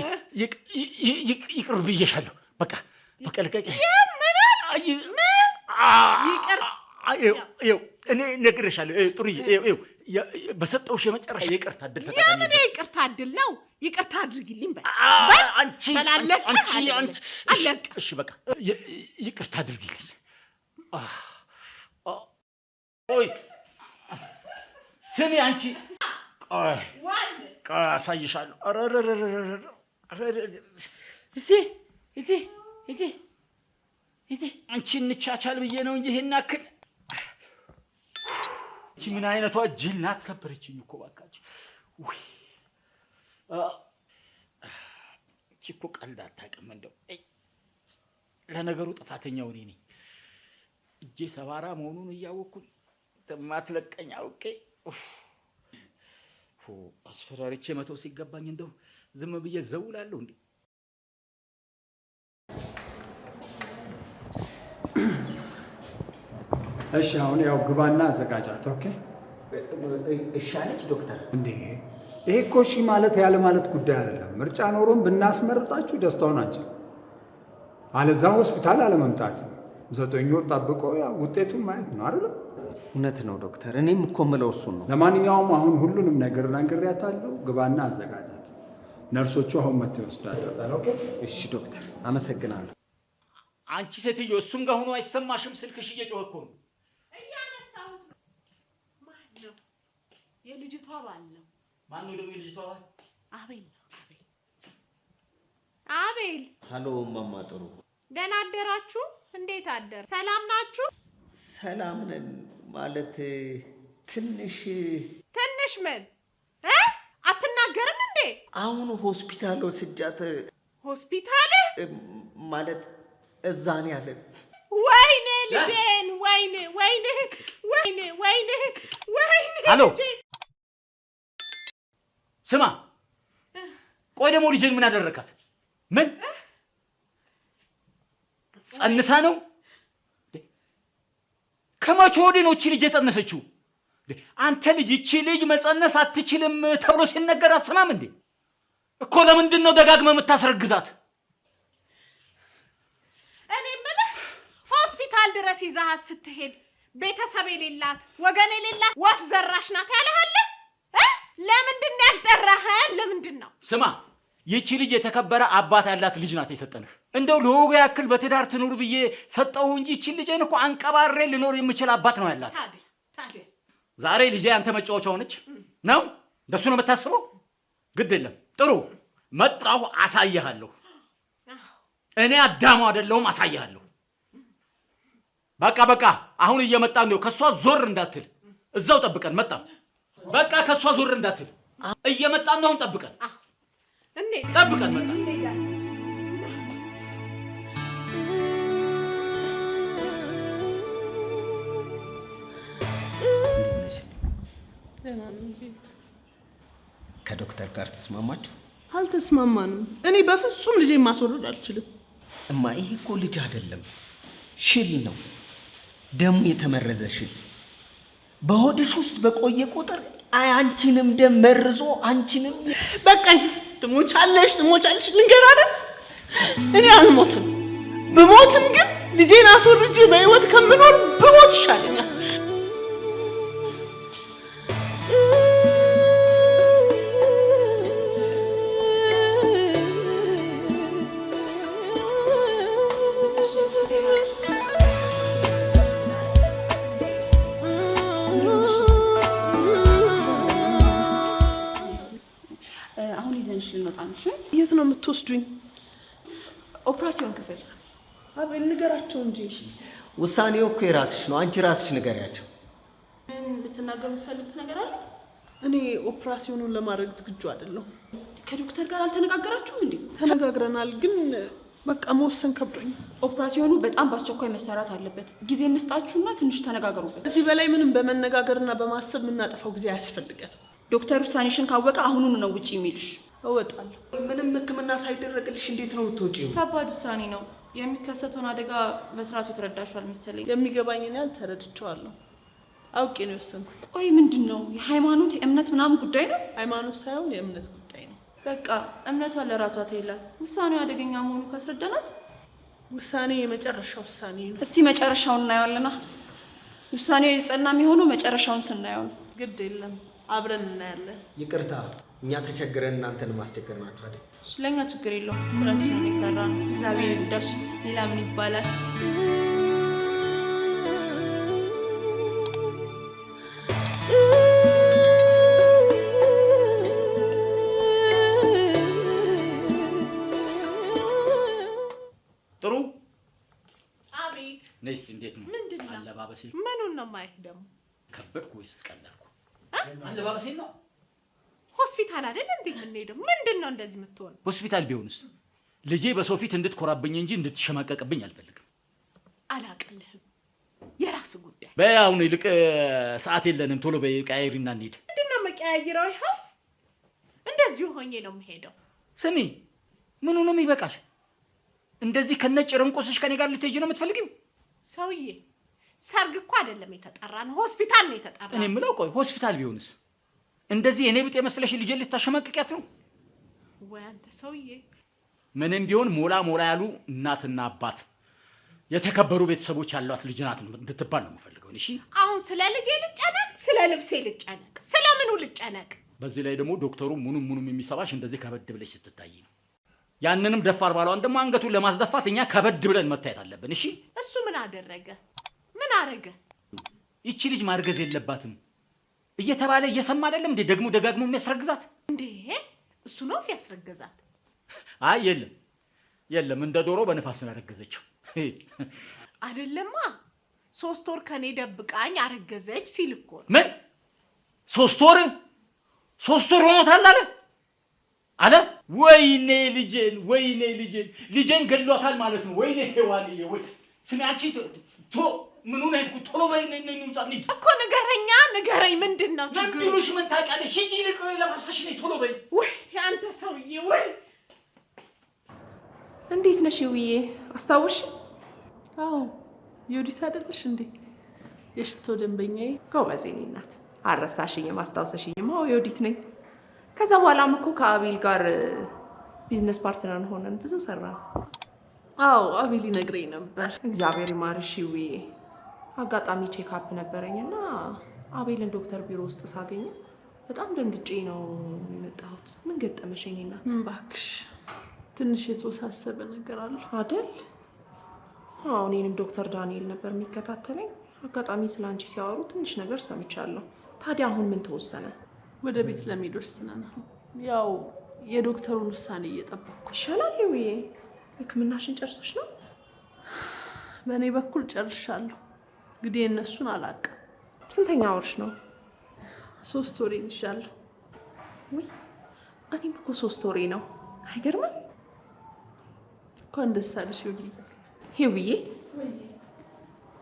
ይቅር ብዬሻለሁ። በቃ ልቀቂ። እኔ እነግርሻለሁ ጥሩዬ፣ በሰጠሁሽ የመጨረሻ የይቅርታ እድል ተጠቅሜ። የምን የይቅርታ እድል ነው? ይቅርታ አድርጊልኝ በል። እሺ በቃ ይቅርታ አድርጊልኝ። ስሚ አንቺ፣ ቆይ አሳይሻለሁ። አንቺ እንቻቻል ብዬ ነው እንጂ ይሄን ያክል። እቺ ምን አይነቷ ጅል ናት! ሰበረችኝ እኮ እባካችሁ። እቺ እኮ ቀልድ አታውቅም። እንደው ለነገሩ ጥፋተኛው እኔ ነኝ። እጄ ሰባራ መሆኑን እያወቅኩኝ ማትለቀኝ አውቄ አስፈራሪቼ መተው ሲገባኝ እንደው ዝም ብዬ ዘውላለሁ እንዴ? እሺ አሁን ያው ግባና አዘጋጃት። ኦኬ እሺ አለች ዶክተር። እንዴ ይሄ እኮ እሺ ማለት ያለ ማለት ጉዳይ አይደለም። ምርጫ ኖሮም ብናስመርጣችሁ ደስታውን አንችል፣ አለዛ ሆስፒታል አለመምጣት 9 ወር ጠብቆ ያው ውጤቱን ማየት ነው አይደል? እውነት ነው ዶክተር። እኔም እኮ የምለው እሱን ነው። ለማንኛውም አሁን ሁሉንም ነገር ነግሬያታለሁ። ግባና አዘጋጃት። ነርሶቹ አሁን መጥተው ይወስዳታል። ኦኬ እሺ ዶክተር፣ አመሰግናለሁ። አንቺ ሴትዮ እሱም ጋር ሆኖ አይሰማሽም? ስልክሽ እየጮኸ እኮ ነው። እያነሳሁት ነው። ማን ነው? የልጅቷ ባል ነው። ማን ነው ደግሞ የልጅቷ ባል? አቤል ነው። አቤል። ሀሎ እማማ፣ ጥሩ ደህና አደራችሁ? እንዴት አደር? ሰላም ናችሁ? ሰላም ነን ማለት ትንሽ ምን አትናገርም እንዴ? አሁን ሆስፒታል ወስጃት። ሆስፒታል ማለት እዛ ነው ያለን። ወይኔ ልጄን! ወይኔ! ሄሎ ስማ፣ ቆይ ደግሞ ልጄን ምን አደረካት? ምን ጸንሳ ነው? ከመቼ ወዲህ ነው እቺ ልጅ የጸነሰችው? አንተ ልጅ እቺ ልጅ መጸነስ አትችልም ተብሎ ሲነገር አትሰማም እንዴ? እኮ ለምንድን ነው ደጋግመህ የምታስረግዛት? እኔ የምልህ ሆስፒታል ድረስ ይዛሃት ስትሄድ ቤተሰብ የሌላት ወገን የሌላት ወፍ ዘራሽ ናት ያለሃለ? ለምንድን ነው ያልጠራኸን? ለምንድን ነው? ስማ፣ ይቺ ልጅ የተከበረ አባት ያላት ልጅ ናት የሰጠንህ። እንደው ለወጉ ያክል በትዳር ትኑር ብዬ ሰጠው እንጂ ይቺ ልጄን እኮ አንቀባሬ ልኖር የምችል አባት ነው ያላት። ታዲያስ ዛሬ ልጄ አንተ መጫወቻ ሆነች ነው? እንደሱ ነው የምታስበው? ግድ የለም ጥሩ፣ መጣሁ፣ አሳይሃለሁ። እኔ አዳሙ አይደለሁም፣ አሳይሃለሁ። በቃ አሁን እየመጣን ነው። ከሷ ዞር እንዳትል፣ እዛው ጠብቀን። መጣ። በቃ ከሷ ዞር እንዳትል፣ እየመጣን ነው። አሁን ጠብቀን መጣ። ከዶክተር ጋር ተስማማችሁ? አልተስማማንም። እኔ በፍጹም ልጄ ማስወረድ አልችልም። እማ ይሄ እኮ ልጅ አይደለም፣ ሽል ነው። ደሙ የተመረዘ ሽል በሆድሽ ውስጥ በቆየ ቁጥር አንቺንም ደም መርዞ አንቺንም። በቃኝ። ትሞቻለሽ። ልንገር አይደል? እኔ አልሞትም። ብሞትም ግን ልጄን አስወርጄ በህይወት ከምኖር ብሞት ይሻለኛል። እሺ? የት ነው የምትወስዱኝ? ኦፕራሲዮን ክፍል። አቤል ንገራቸው እንጂ። ውሳኔው እኮ የራስሽ ነው። አንቺ ራስሽ ንገሪያቸው። ምን ልትናገሩ የምትፈልጉት ነገር አለ? እኔ ኦፕራሲዮኑን ለማድረግ ዝግጁ አይደለሁም። ከዶክተር ጋር አልተነጋገራችሁም እንዴ? ተነጋግረናል፣ ግን በቃ መወሰን ከብዶኝ። ኦፕራሲዮኑ በጣም በአስቸኳይ መሰራት አለበት። ጊዜ እንስጣችሁና ትንሽ ተነጋገሩበት። እዚህ በላይ ምንም በመነጋገርና በማሰብ የምናጠፋው ጊዜ አያስፈልገን። ዶክተር ውሳኔሽን ካወቀ አሁኑን ነው ውጪ የሚልሽ። እወጣለሁ። ምንም ሕክምና ሳይደረግልሽ እንዴት ነው የምትወጪው? ከባድ ውሳኔ ነው። የሚከሰተውን አደጋ በስርዓቱ ተረዳሽዋል መሰለኝ። የሚገባኝን ያህል ተረድቼዋለሁ። አውቄ ነው የወሰንኩት። ቆይ ምንድን ነው? የሃይማኖት የእምነት ምናምን ጉዳይ ነው? ሃይማኖት ሳይሆን የእምነት ጉዳይ ነው። በቃ እምነቷን ለራሷ ተይላት። ውሳኔው አደገኛ መሆኑ ካስረዳናት ውሳኔ የመጨረሻ ውሳኔ ነው። እስቲ መጨረሻውን እናየዋለና። ውሳኔው የጸና የሚሆነው መጨረሻውን ስናየው ነው። ግድ የለም አብረን እናያለን። ይቅርታ፣ እኛ ተቸግረን እናንተን ማስቸገር ናችሁ አይደል? ለእኛ ችግር የለውም። ስራችንን የሰራ ነው። እግዚአብሔር ይርዳሽ። ሌላ ምን ይባላል? ጥሩ። አቤት። ነይ እስኪ እንዴት ነው ምንድን ነው አለባበሴ? ምኑን ነው ማየት ደግሞ? ከበድኩ ወይስ ቀለልኩ? አለባበሴ ነው። ሆስፒታል አይደል እንዴ የምንሄደው? ምንድን ነው እንደዚህ የምትሆን? ሆስፒታል ቢሆንስ ልጄ በሰው ፊት እንድትኮራብኝ እንጂ እንድትሸማቀቅብኝ አልፈልግም። አላቅልህም። የራስ ጉዳይ። በአሁኑ ይልቅ ሰዓት የለንም። ቶሎ በቀያይሪና እንሂድ። ምንድን ነው መቀያየረው? ይኸው እንደዚሁ ሆኜ ነው የምሄደው። ስሚ፣ ምኑንም ይበቃሽ። እንደዚህ ከነጭርንቁስሽ ከኔ ጋር ልትሄጂ ነው የምትፈልጊው? ሰውዬ ሰርግ እኮ አይደለም የተጠራ ነው፣ ሆስፒታል ነው የተጠራ። እኔ የምለው ቆይ ሆስፒታል ቢሆንስ እንደዚህ እኔ ብጤ መስለሽ ልጄን ልታሸማቅቂያት ነው? ወይ አንተ ሰውዬ። ምንም ቢሆን ሞላ ሞላ ያሉ እናትና አባት የተከበሩ ቤተሰቦች ያሏት ልጅ ናት እንድትባል ነው የምፈልገው። እሺ አሁን ስለ ልጄ ልጨነቅ? ስለ ልብሴ ልጨነቅ? ስለ ምኑ ልጨነቅ? በዚህ ላይ ደግሞ ዶክተሩ ሙኑም የሚሰባሽ እንደዚህ ከበድ ብለሽ ስትታይ ነው። ያንንም ደፋር ባሏን ደግሞ አንገቱን ለማስደፋት እኛ ከበድ ብለን መታየት አለብን። እሺ እሱ ምን አደረገ? ምን አረገ? ይቺ ልጅ ማርገዝ የለባትም እየተባለ እየሰማ አይደለም እንዴ? ደግሞ ደጋግሞ የሚያስረግዛት እንዴ? እሱ ነው ያስረገዛት? አይ የለም፣ እንደ ዶሮ በነፋስ ነው ያረገዘችው። አይደለማ 3 ወር ከኔ ደብቃኝ አረገዘች ሲል እኮ ምን 3 ወር ሆኖታል አለ። ወይኔ ልጄን ገድሏታል ማለት ነው። ወይኔ ሄዋንዬ፣ ወይ ስሚያቺ ምኑ ነው ሄድኩት? ቶሎ በይ ነኝ እኮ ንገረኝ። ምንድን ነው ችግሩ? ቢሉሽ ምን ታውቂያለሽ? ሂጂ ልቅ ለማፍሰሽ ነኝ። ቶሎ በይ። ወይ አንተ ሰውዬ! ወይ እንዴት ነሽ ውዬ? አስታውሽ? አዎ ዮዲት አይደለሽ እንዴ? የሽቶ ደንበኛዬ። ጎበዝ የኔ እናት፣ አልረሳሽኝም፣ አስታውሰሽኝም። አዎ ዮዲት ነኝ። ከዛ በኋላም እኮ ከአቤል ጋር ቢዝነስ ፓርትነር ሆነን ብዙ ሰራን። አዎ አቤል ይነግረኝ ነበር። እግዚአብሔር ይማርሽ ውዬ። አጋጣሚ ቼክአፕ ነበረኝና አቤልን ዶክተር ቢሮ ውስጥ ሳገኘ በጣም ደንግጬ ነው የመጣሁት። ምን ገጠመሽ የኔ እናት? እባክሽ ትንሽ የተወሳሰበ ነገር አለ አይደል? አዎ እኔንም ዶክተር ዳንኤል ነበር የሚከታተለኝ። አጋጣሚ ስላንቺ ሲያወሩ ትንሽ ነገር ሰምቻለሁ። ታዲያ አሁን ምን ተወሰነ? ወደ ቤት ለመሄድ ወስነናል። ያው የዶክተሩን ውሳኔ እየጠበቅኩ። ይሻላል ውዬ። ሕክምናሽን ጨርሰሽ ነው? በእኔ በኩል ጨርሻለሁ። እንግዲህ እነሱን አላውቅም። ስንተኛ ወርሽ ነው? 3 ወሬ ይሻለሁ። ውይ እኔም እኮ 3 ወሬ ነው። አይገርምም? እንኳን ደስ አለሽ ዮዲት። ሄውዬ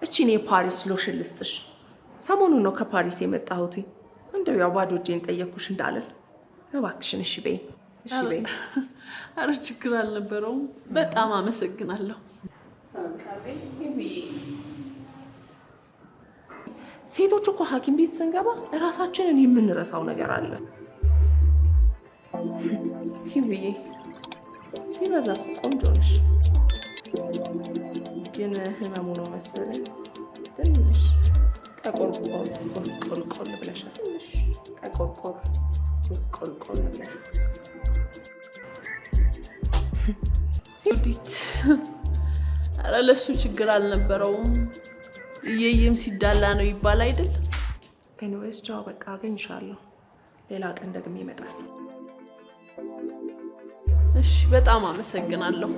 እቺን የፓሪስ ሎሽን ልስጥሽ። ሰሞኑን ነው ከፓሪስ የመጣሁት። እንደው ያው ባዶ እጄን ጠየቅኩሽ እንዳልል እባክሽን እሺ በይ። እሺ በይ። ኧረ ችግር አልነበረውም። በጣም አመሰግናለሁ። ሴቶች እኮ ሐኪም ቤት ስንገባ እራሳችንን የምንረሳው ነገር አለ። ሂብዬ ሲበዛ ቆንጆ ነሽ፣ ግን ህመሙ ነው መሰለኝ ትንሽ ቆልቆል ብለሻል። ትንሽ ቆልቆል ብለሻል። ዮዲት ኧረ ለሱ ችግር አልነበረውም። እየየም ሲዳላ ነው ይባል አይደል? ኤኒዌይስ ቻው፣ በቃ አገኝሻለሁ። ሌላ ቀን ደግሜ እመጣለሁ። እሺ፣ በጣም አመሰግናለሁ።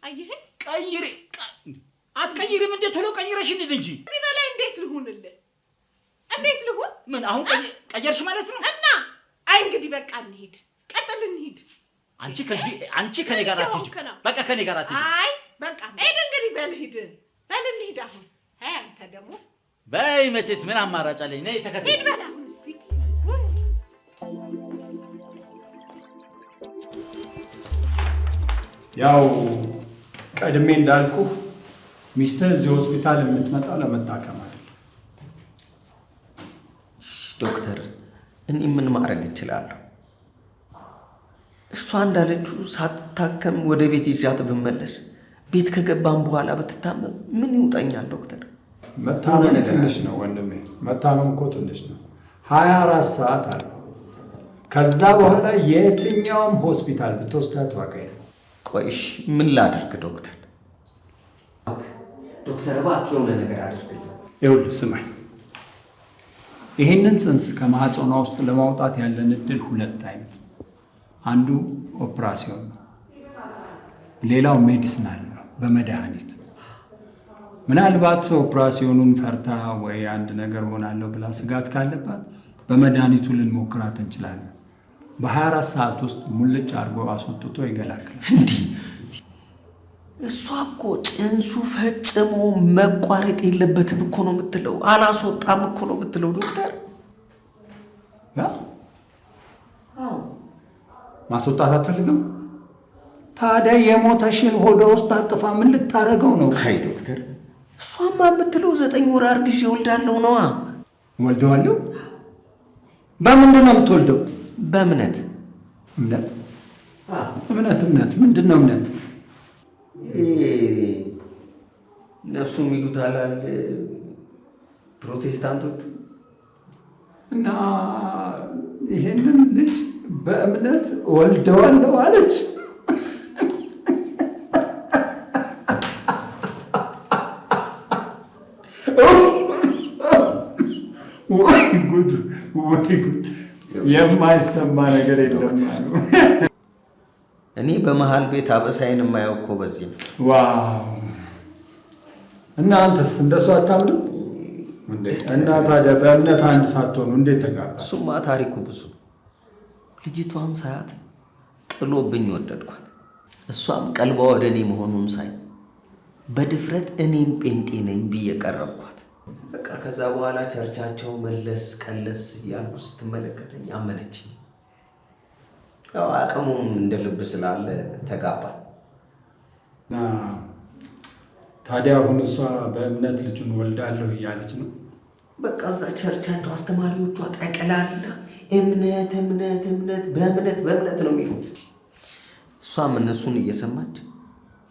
አየህ፣ ቀይሪ አትቀይሪም እንዴ? ቶሎ ቀይረሽ እንሂድ እንጂ። እዚህ በላይ እንዴት ልሁንልህ? እንዴት ልሁን? ምን አሁን ቀየርሽ ማለት ነው? እና አይ እንግዲህ በቃ እንሂድ፣ ቀጥል እንሂድ። አንቺ ከኔ ጋር አትሄጂ። በቃ ከኔ ጋር አትሄጂ። አይ በቃ ሄድ እንግዲህ፣ በል እንሂድ። አሁን አንተ ደግሞ በይ፣ መቼስ ምን አማራጭ አለኝ? ነይ ተከተይ። ሂድ በል አሁን እስቲ። ያው ቀድሜ እንዳልኩህ ሚስትህ እዚህ ሆስፒታል የምትመጣው ለመታከም አይደለም። ዶክተር፣ እኔ ምን ማድረግ እችላለሁ? እሷ እንዳለችው ሳትታከም ወደ ቤት ይዣት ብመለስ፣ ቤት ከገባም በኋላ ብትታመም ምን ይውጠኛል? ዶክተር፣ መታመም ትንሽ ነው ወንድሜ፣ መታመም እኮ ትንሽ ነው። 24 ሰዓት አልኩ። ከዛ በኋላ የትኛውም ሆስፒታል ብትወስዳት ዋጋ የለም። ቆይሽ ምን ላድርግ ዶክተር? ዶክተር እባክህ የሆነ ነገር አድርግልኝ። ይኸውልህ ስማኝ፣ ይህንን ጽንስ ከማህፀኗ ውስጥ ለማውጣት ያለን እድል ሁለት አይነት ነው። አንዱ ኦፕራሲዮን ነው፣ ሌላው ሜዲሲናል ነው፣ በመድኃኒት። ምናልባት ኦፕራሲዮኑን ፈርታ ወይ አንድ ነገር ሆናለሁ ብላ ስጋት ካለባት በመድኃኒቱ ልንሞክራት እንችላለን። በ24 ሰዓት ውስጥ ሙልጭ አድርጎ አስወጥቶ ይገላግላል። እንዲህ እሷ እኮ ጽንሱ ፈጽሞ መቋረጥ የለበትም እኮ ነው የምትለው፣ አላስወጣም እኮ ነው የምትለው ዶክተር። ማስወጣት አትፈልግም? ታዲያ የሞተሽን ሆዷ ውስጥ አቅፋ ምን ልታረገው ነው? አይ ዶክተር፣ እሷማ የምትለው 9 ወር አርግዤ እወልዳለሁ ነዋ። ወልደዋለሁ? በምንድን ነው የምትወልደው? በእምነት። እምነት እምነት ምንድን ነው እምነት? እነሱ የሚሉት አላል ፕሮቴስታንቶቹ። እና ይሄንን ልጅ በእምነት ወልደዋለሁ አለች። ወይ ጉድ ወይ ጉድ! የማይሰማ ነገር የለም አሉ። እኔ በመሀል ቤት አበሳይን የማየው እኮ በዚህ ነው። ዋው! እና አንተስ እንደሱ አታምንም? እና ታዲያ በእምነት አንድ ሳትሆኑ እንዴት ተጋባ? እሱማ ታሪኩ ብዙ። ልጅቷን ሳያት ጥሎብኝ ወደድኳት። እሷም ቀልቧ ወደ እኔ መሆኑን ሳይ በድፍረት እኔም ጴንጤ ነኝ ብዬ ቀረብኳት። በቃ ከዛ በኋላ ቸርቻቸው መለስ ቀለስ እያሉ ስትመለከተኝ አመነችኝ። ያው አቅሙም እንደ ልብ ስላለ ተጋባል። ታዲያ አሁን እሷ በእምነት ልጁን ወልዳለሁ እያለች ነው። በቃ እዛ ቸርቻቸው አስተማሪዎቿ ጠቅላላ እምነት እምነት እምነት በእምነት ነው የሚሉት። እሷም እነሱን እየሰማች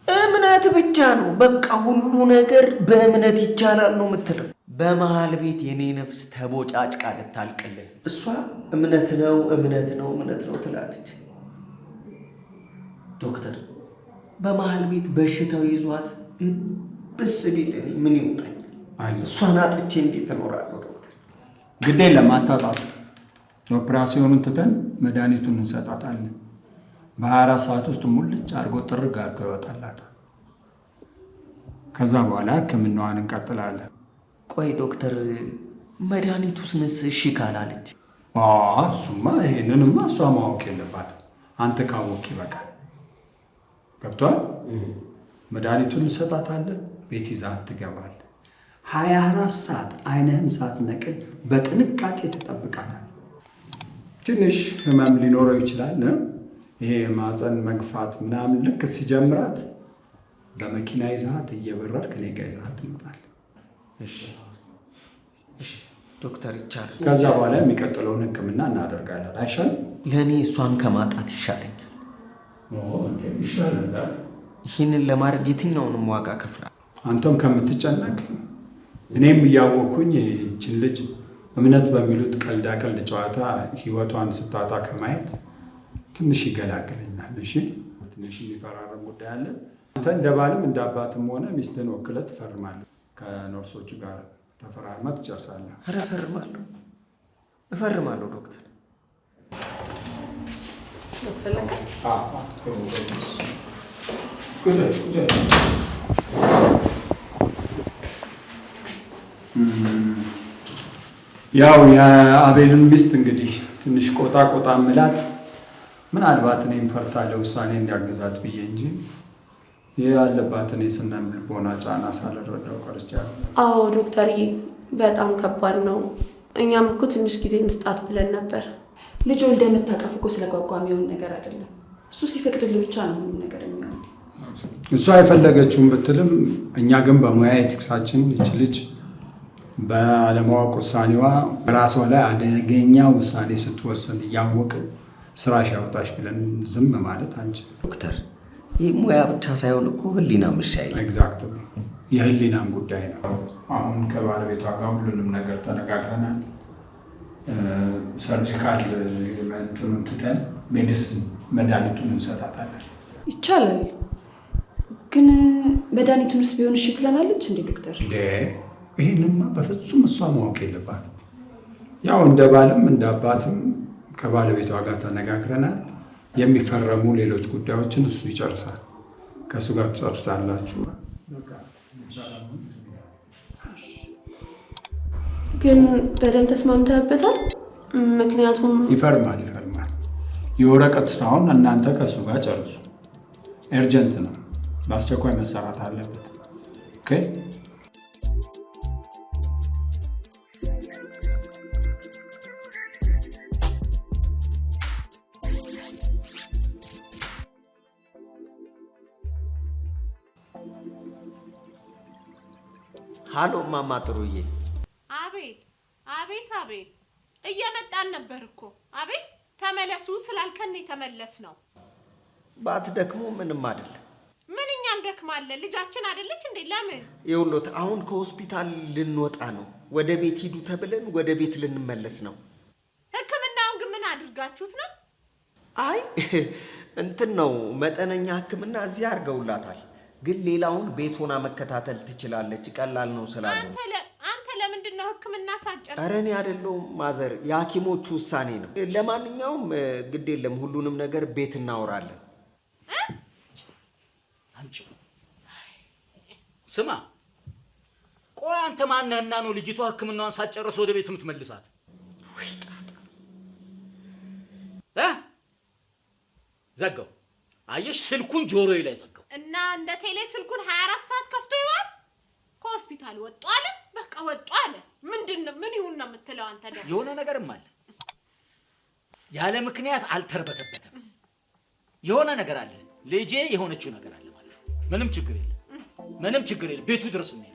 እምነት ብቻ ነው በቃ ሁሉ ነገር በእምነት ይቻላል ነው የምትለው። በመሃል ቤት የኔ ነፍስ ተቦጫጭቃ ልታልቅልህ። እሷ እምነት ነው እምነት ነው እምነት ነው ትላለች። ዶክተር፣ በመሃል ቤት በሽታው ይዟት ብስ ቢል እኔ ምን ይውጣኛል? እሷን አጥቼ እንዴት እኖራለሁ? ዶክተር፣ ግድ የለም አታጣት። ኦፕራሲዮኑን ትተን መድኃኒቱን እንሰጣታለን። በ24 ሰዓት ውስጥ ሙልጭ አድርጎ ጥርግ አድርጎ ይወጣላታል። ከዛ በኋላ ሕክምናዋን እንቀጥላለን። ቆይ ዶክተር፣ መድኃኒቱስ ንስ እሺ ካላለች? እሱማ ይሄንንማ እሷ ማወቅ የለባትም። አንተ ካወቅ ይበቃል። ገብቶሃል? መድኃኒቱን እንሰጣታለን። ቤት ይዛት ትገባለህ። 24 ሰዓት አይንህን ሳትነቅል በጥንቃቄ ትጠብቃታል። ትንሽ ህመም ሊኖረው ይችላል። ይሄ ማፀን መግፋት ምናምን ልክ ሲጀምራት በመኪና ይዛት እየበረርክ እኔ ጋ ይዛት ትመጣለህ። እሺ ዶክተር፣ ይቻላል። ከዛ በኋላ የሚቀጥለውን ህክምና እናደርጋለን። አይሻልም? ለእኔ እሷን ከማጣት ይሻለኛል። ይሻላል። ይህንን ለማድረግ የትኛውንም ዋጋ ከፍላለሁ። አንተም ከምትጨነቅ እኔም እያወቅኩኝ ይህችን ልጅ እምነት በሚሉት ቀልዳ ቀልድ ጨዋታ ህይወቷን ስታጣ ከማየት ትንሽ ይገላግለኛል። እሺ፣ ትንሽ የሚፈራረም ጉዳይ አለ። አንተ እንደ ባልም እንደ አባትም ሆነ ሚስትህን ወክለህ ትፈርማለህ ከነርሶቹ ጋር ተፈራርመህ ትጨርሳለህ። ኧረ እፈርማለሁ ዶክተር። ያው የአቤልን ሚስት እንግዲህ ትንሽ ቆጣ ምላት ምናልባት እኔም ፈርታ ለውሳኔ እንዲያግዛት ብዬ እንጂ ይህ ያለባትን የስነ ልቦና ጫና ሳልረዳው ቀርቻለሁ። አዎ ዶክተርዬ፣ በጣም ከባድ ነው። እኛም እኮ ትንሽ ጊዜ እንስጣት ብለን ነበር። ልጅ ወልደህ መታቀፍ እኮ ስለጓጓ የሚሆን ነገር አይደለም። እሱ ሲፈቅድልህ ብቻ ነው ሁሉም ነገር የሚሆነው። እሷ የፈለገችውን ብትልም እኛ ግን በሙያ ኤቲክሳችን ይች ልጅ ባለማወቅ ውሳኔዋ በራሷ ላይ አደገኛ ውሳኔ ስትወስን እያወቅን ስራሽ ያውጣሽ ብለን ዝም ማለት አንችልም። ዶክተር፣ ይህ ሙያ ብቻ ሳይሆን እኮ ህሊናም እሻይ። ኤግዛክት፣ የህሊናም ጉዳይ ነው። አሁን ከባለቤቷ ጋር ሁሉንም ነገር ተነጋግረናል። ሰርጂካል እንትኑን ትተን ሜዲሲን መድኃኒቱን እንሰጣታለን። ይቻላል፣ ግን መድኃኒቱንስ ቢሆን እሺ ትለናለች እንዴ ዶክተር? ይህንማ በፍጹም እሷ ማወቅ የለባትም። ያው እንደ ባልም እንደ አባትም ከባለቤቷ ጋር ተነጋግረናል። የሚፈረሙ ሌሎች ጉዳዮችን እሱ ይጨርሳል። ከእሱ ጋር ትጨርሳላችሁ። ግን በደንብ ተስማምተህበታል? ምክንያቱም ይፈርማል። የወረቀት ስራውን እናንተ ከእሱ ጋር ጨርሱ። ኤርጀንት ነው፣ በአስቸኳይ መሰራት አለበት። ኦኬ። ሃሎ ማማ ጥሩዬ። አቤት እየመጣን ነበር እኮ። አቤት ተመለሱ ስላልከን የተመለስ ነው። ባትደክሙ ምንም አይደለም። ምን እኛ እንደክማለን? ልጃችን አይደለች እንዴ? ለምን? ይኸውልዎት አሁን ከሆስፒታል ልንወጣ ነው። ወደ ቤት ሂዱ ተብለን ወደ ቤት ልንመለስ ነው። ሕክምናውን ግን ምን አድርጋችሁት ነው? አይ እንትን ነው፣ መጠነኛ ሕክምና እዚህ አድርገውላታል። ግን ሌላውን ቤት ሆና መከታተል ትችላለች። ቀላል ነው ስላሉ። አንተ ለምንድን ነው ሕክምና ሳጨርስ? ኧረ እኔ አይደለሁም ማዘር፣ የሐኪሞቹ ውሳኔ ነው። ለማንኛውም ግድ የለም፣ ሁሉንም ነገር ቤት እናወራለን። አንቺ ስማ፣ ቆይ አንተ ማነህና ነው ልጅቷ ሕክምናዋን ሳጨርስ ወደ ቤት የምትመልሳት? ወይ ጣጣ! ዘጋው። አየሽ፣ ስልኩን ጆሮዬ ላይ ዘጋው። እና እንደ ቴሌ ስልኩን 24 ሰዓት ከፍቶ ይዋል። ከሆስፒታል ወጡ አለ፣ በቃ ወጡ አለ። ምንድነው? ምን ይሁን ነው የምትለው አንተ? ደግሞ የሆነ ነገርም አለ። ያለ ምክንያት አልተርበተበተም። የሆነ ነገር አለ። ልጄ የሆነችው ነገር አለ ማለት ነው። ምንም ችግር የለም። ቤቱ ድረስ እንሄዳለን።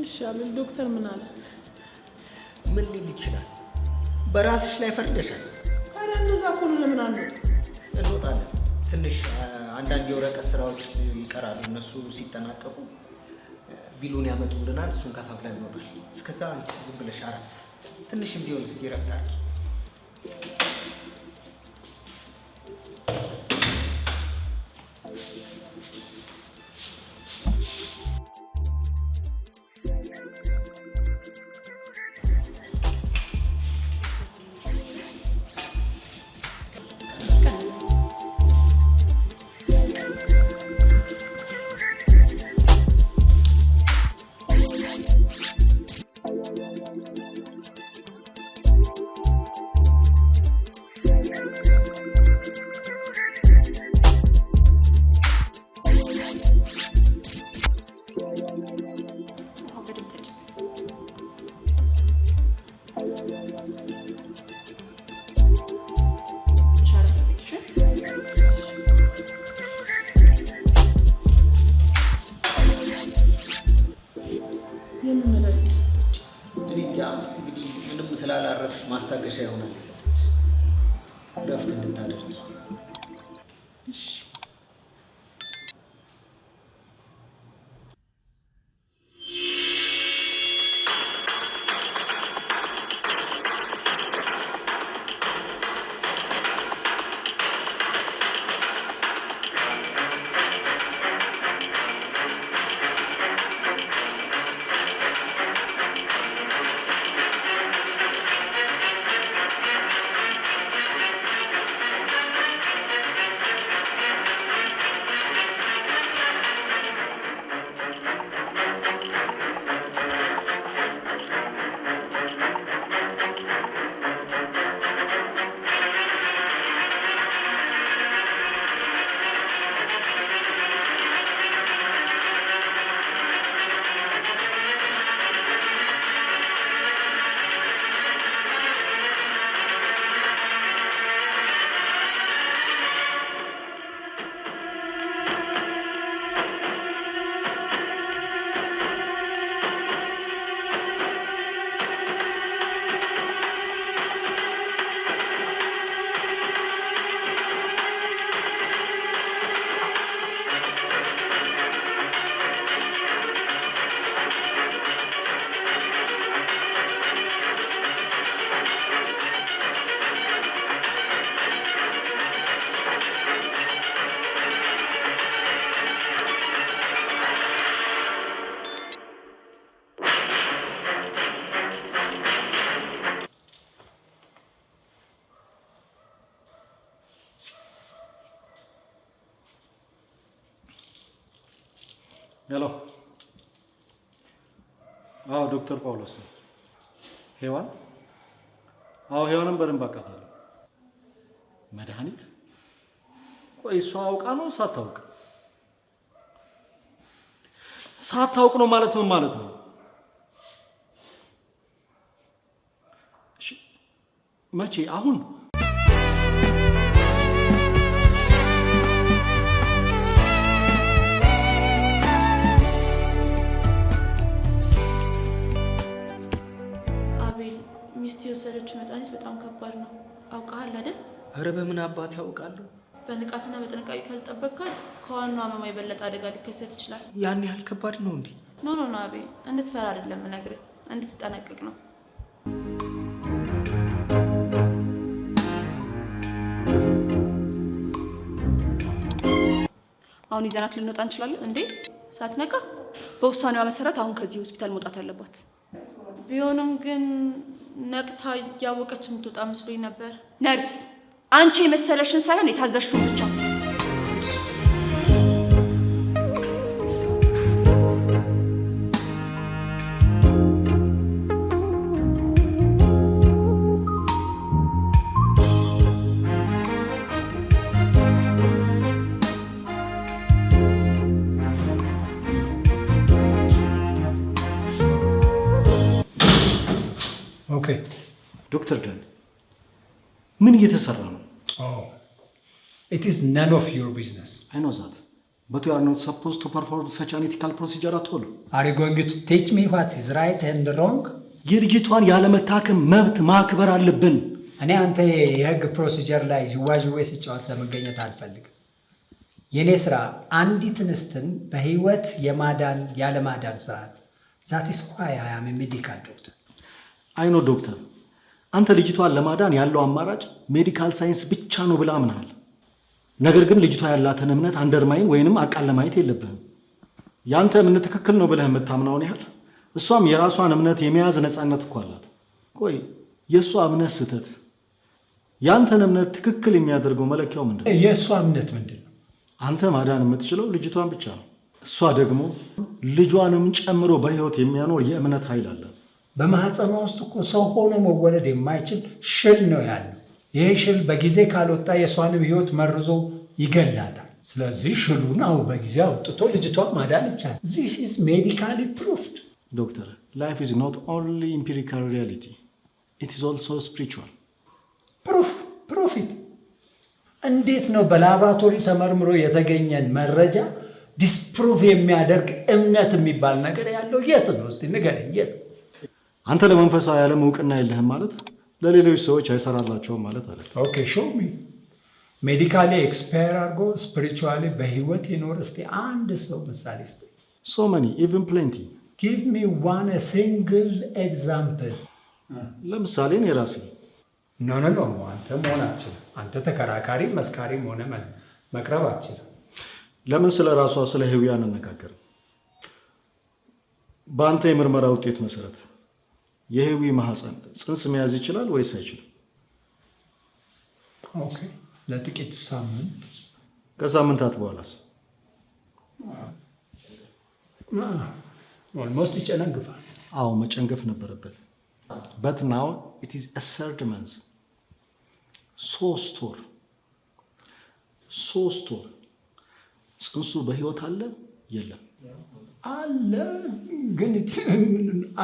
እሺ አለ ዶክተር። ምን አለ? ምን ሊል ይችላል? በራስሽ ላይ ፈርደሻል። ኧረ እንደዛ ከሆነ ለምን እንወጣለን። ትንሽ አንዳንድ የወረቀት ስራዎች ይቀራሉ። እነሱ ሲጠናቀቁ ቢሉን ያመጡልናል። እሱን ከፋፍለን እንወጣለን። እስከዛ አንቺ ዝም ብለሽ አረፍ ትንሽ እንዲሆን እስቲ ረፍት አድርጊ። እንግዲህ ምንም ስላላረፍሽ ማስታገሻ ይሆናል የሰጠች እረፍት እንድታደርጊ። እሺ ሄሎ። አዎ ዶክተር ጳውሎስ ነው። ሄዋን? አዎ ሄዋንን በደንብ አውቃታለሁ። መድኃኒት? ቆይ እሷ አውቃ ነው ሳታውቅ? ሳታውቅ ነው ማለት ምን ማለት ነው? እሺ መቼ? አሁን? አቤል፣ ሚስት የወሰደችው መድኃኒት በጣም ከባድ ነው። አውቃሃል አይደል? ኧረ በምን አባት ያውቃለሁ። በንቃትና በጥንቃቄ ካልጠበቅካት ከዋናው ህመማ የበለጠ አደጋ ሊከሰት ይችላል። ያን ያህል ከባድ ነው እንዴ? ኖ አቤል፣ እንድትፈራ አይደለም እነግርህ፣ እንድትጠነቅቅ ነው። አሁን ይዘናት ልንወጣ እንችላለን እንዴ? ሳትነቃ በውሳኔዋ መሰረት አሁን ከዚህ ሆስፒታል መውጣት አለባት። ቢሆንም ግን ነቅታ እያወቀች የምትወጣ መስሎኝ ነበር። ነርስ፣ አንቺ የመሰለሽን ሳይሆን የታዘዝሽውን ብቻ ስለ ዶክተር ደን ምን እየተሰራ ነው? It is none of your business. I know that. But you are not supposed to perform such an ethical procedure at all. Are you going to teach me what is right and wrong? የልጅቷን ያለመታከም መብት ማክበር አለብን። እኔ አንተ የህግ ፕሮሲጀር ላይ ዥዋዥዌ ሲጫወት ለመገኘት አልፈልግም። የኔ ስራ አንዲት እንስትን በህይወት የማዳን ያለማዳን ስራ ነው። That is why I am a medical doctor. አይ ኖ ዶክተር፣ አንተ ልጅቷን ለማዳን ያለው አማራጭ ሜዲካል ሳይንስ ብቻ ነው ብለህ አምነሃል። ነገር ግን ልጅቷ ያላትን እምነት አንደርማይን ወይንም አቃል ለማየት የለብህም። ያንተ እምነት ትክክል ነው ብለህ የምታምነውን ያህል እሷም የራሷን እምነት የመያዝ ነፃነት እኮ አላት። ቆይ የእሷ እምነት ስህተት ያንተን እምነት ትክክል የሚያደርገው መለኪያው ምንድን ነው? የእሷ እምነት ምንድን ነው? አንተ ማዳን የምትችለው ልጅቷን ብቻ ነው። እሷ ደግሞ ልጇንም ጨምሮ በህይወት የሚያኖር የእምነት ኃይል አላት። በማህፀኗ ውስጥ እኮ ሰው ሆኖ መወለድ የማይችል ሽል ነው ያለው። ይህ ሽል በጊዜ ካልወጣ የእሷንም ህይወት መርዞ ይገላታል። ስለዚህ ሽሉን አሁን በጊዜ አውጥቶ ልጅቷን ማዳን ይቻላል። This is medically proved. ዶክተር, life is not only empirical reality, it is also spiritual. ፕሩፍ ኢት። እንዴት ነው በላቦራቶሪ ተመርምሮ የተገኘን መረጃ ዲስፕሩቭ የሚያደርግ እምነት የሚባል ነገር ያለው የት ነው? እስቲ ንገረኝ፣ የት? አንተ ለመንፈሳዊ ዓለም እውቅና የለህም ማለት ለሌሎች ሰዎች አይሰራላቸውም ማለት አለ። ኦኬ ሾው ሚ። ሜዲካሊ ኤክስፓየር አድርጎ ስፒሪቹዋሊ በህይወት የኖር እስቲ አንድ ሰው ምሳሌ እስቲ። So many, even plenty. Give me one a single example. ለምሳሌ እኔ ራሴ ኖ አንተ መሆን አትችልም። አንተ ተከራካሪ መስካሪም ሆነ መቅረብ አትችልም። ለምን ስለ ራሷ ስለ ህዊ አንነጋገርም? በአንተ የምርመራ ውጤት መሰረት የህዊ ማህፀን ጽንስ መያዝ ይችላል ወይስ አይችልም? ኦኬ፣ ለጥቂት ሳምንት። ከሳምንታት በኋላስ? ኦልሞስት ይጨነግፋል። አዎ መጨንገፍ ነበረበት። but now it is a third month. 3 ወር ጽንሱ በህይወት አለ የለም? አለ፣ ግን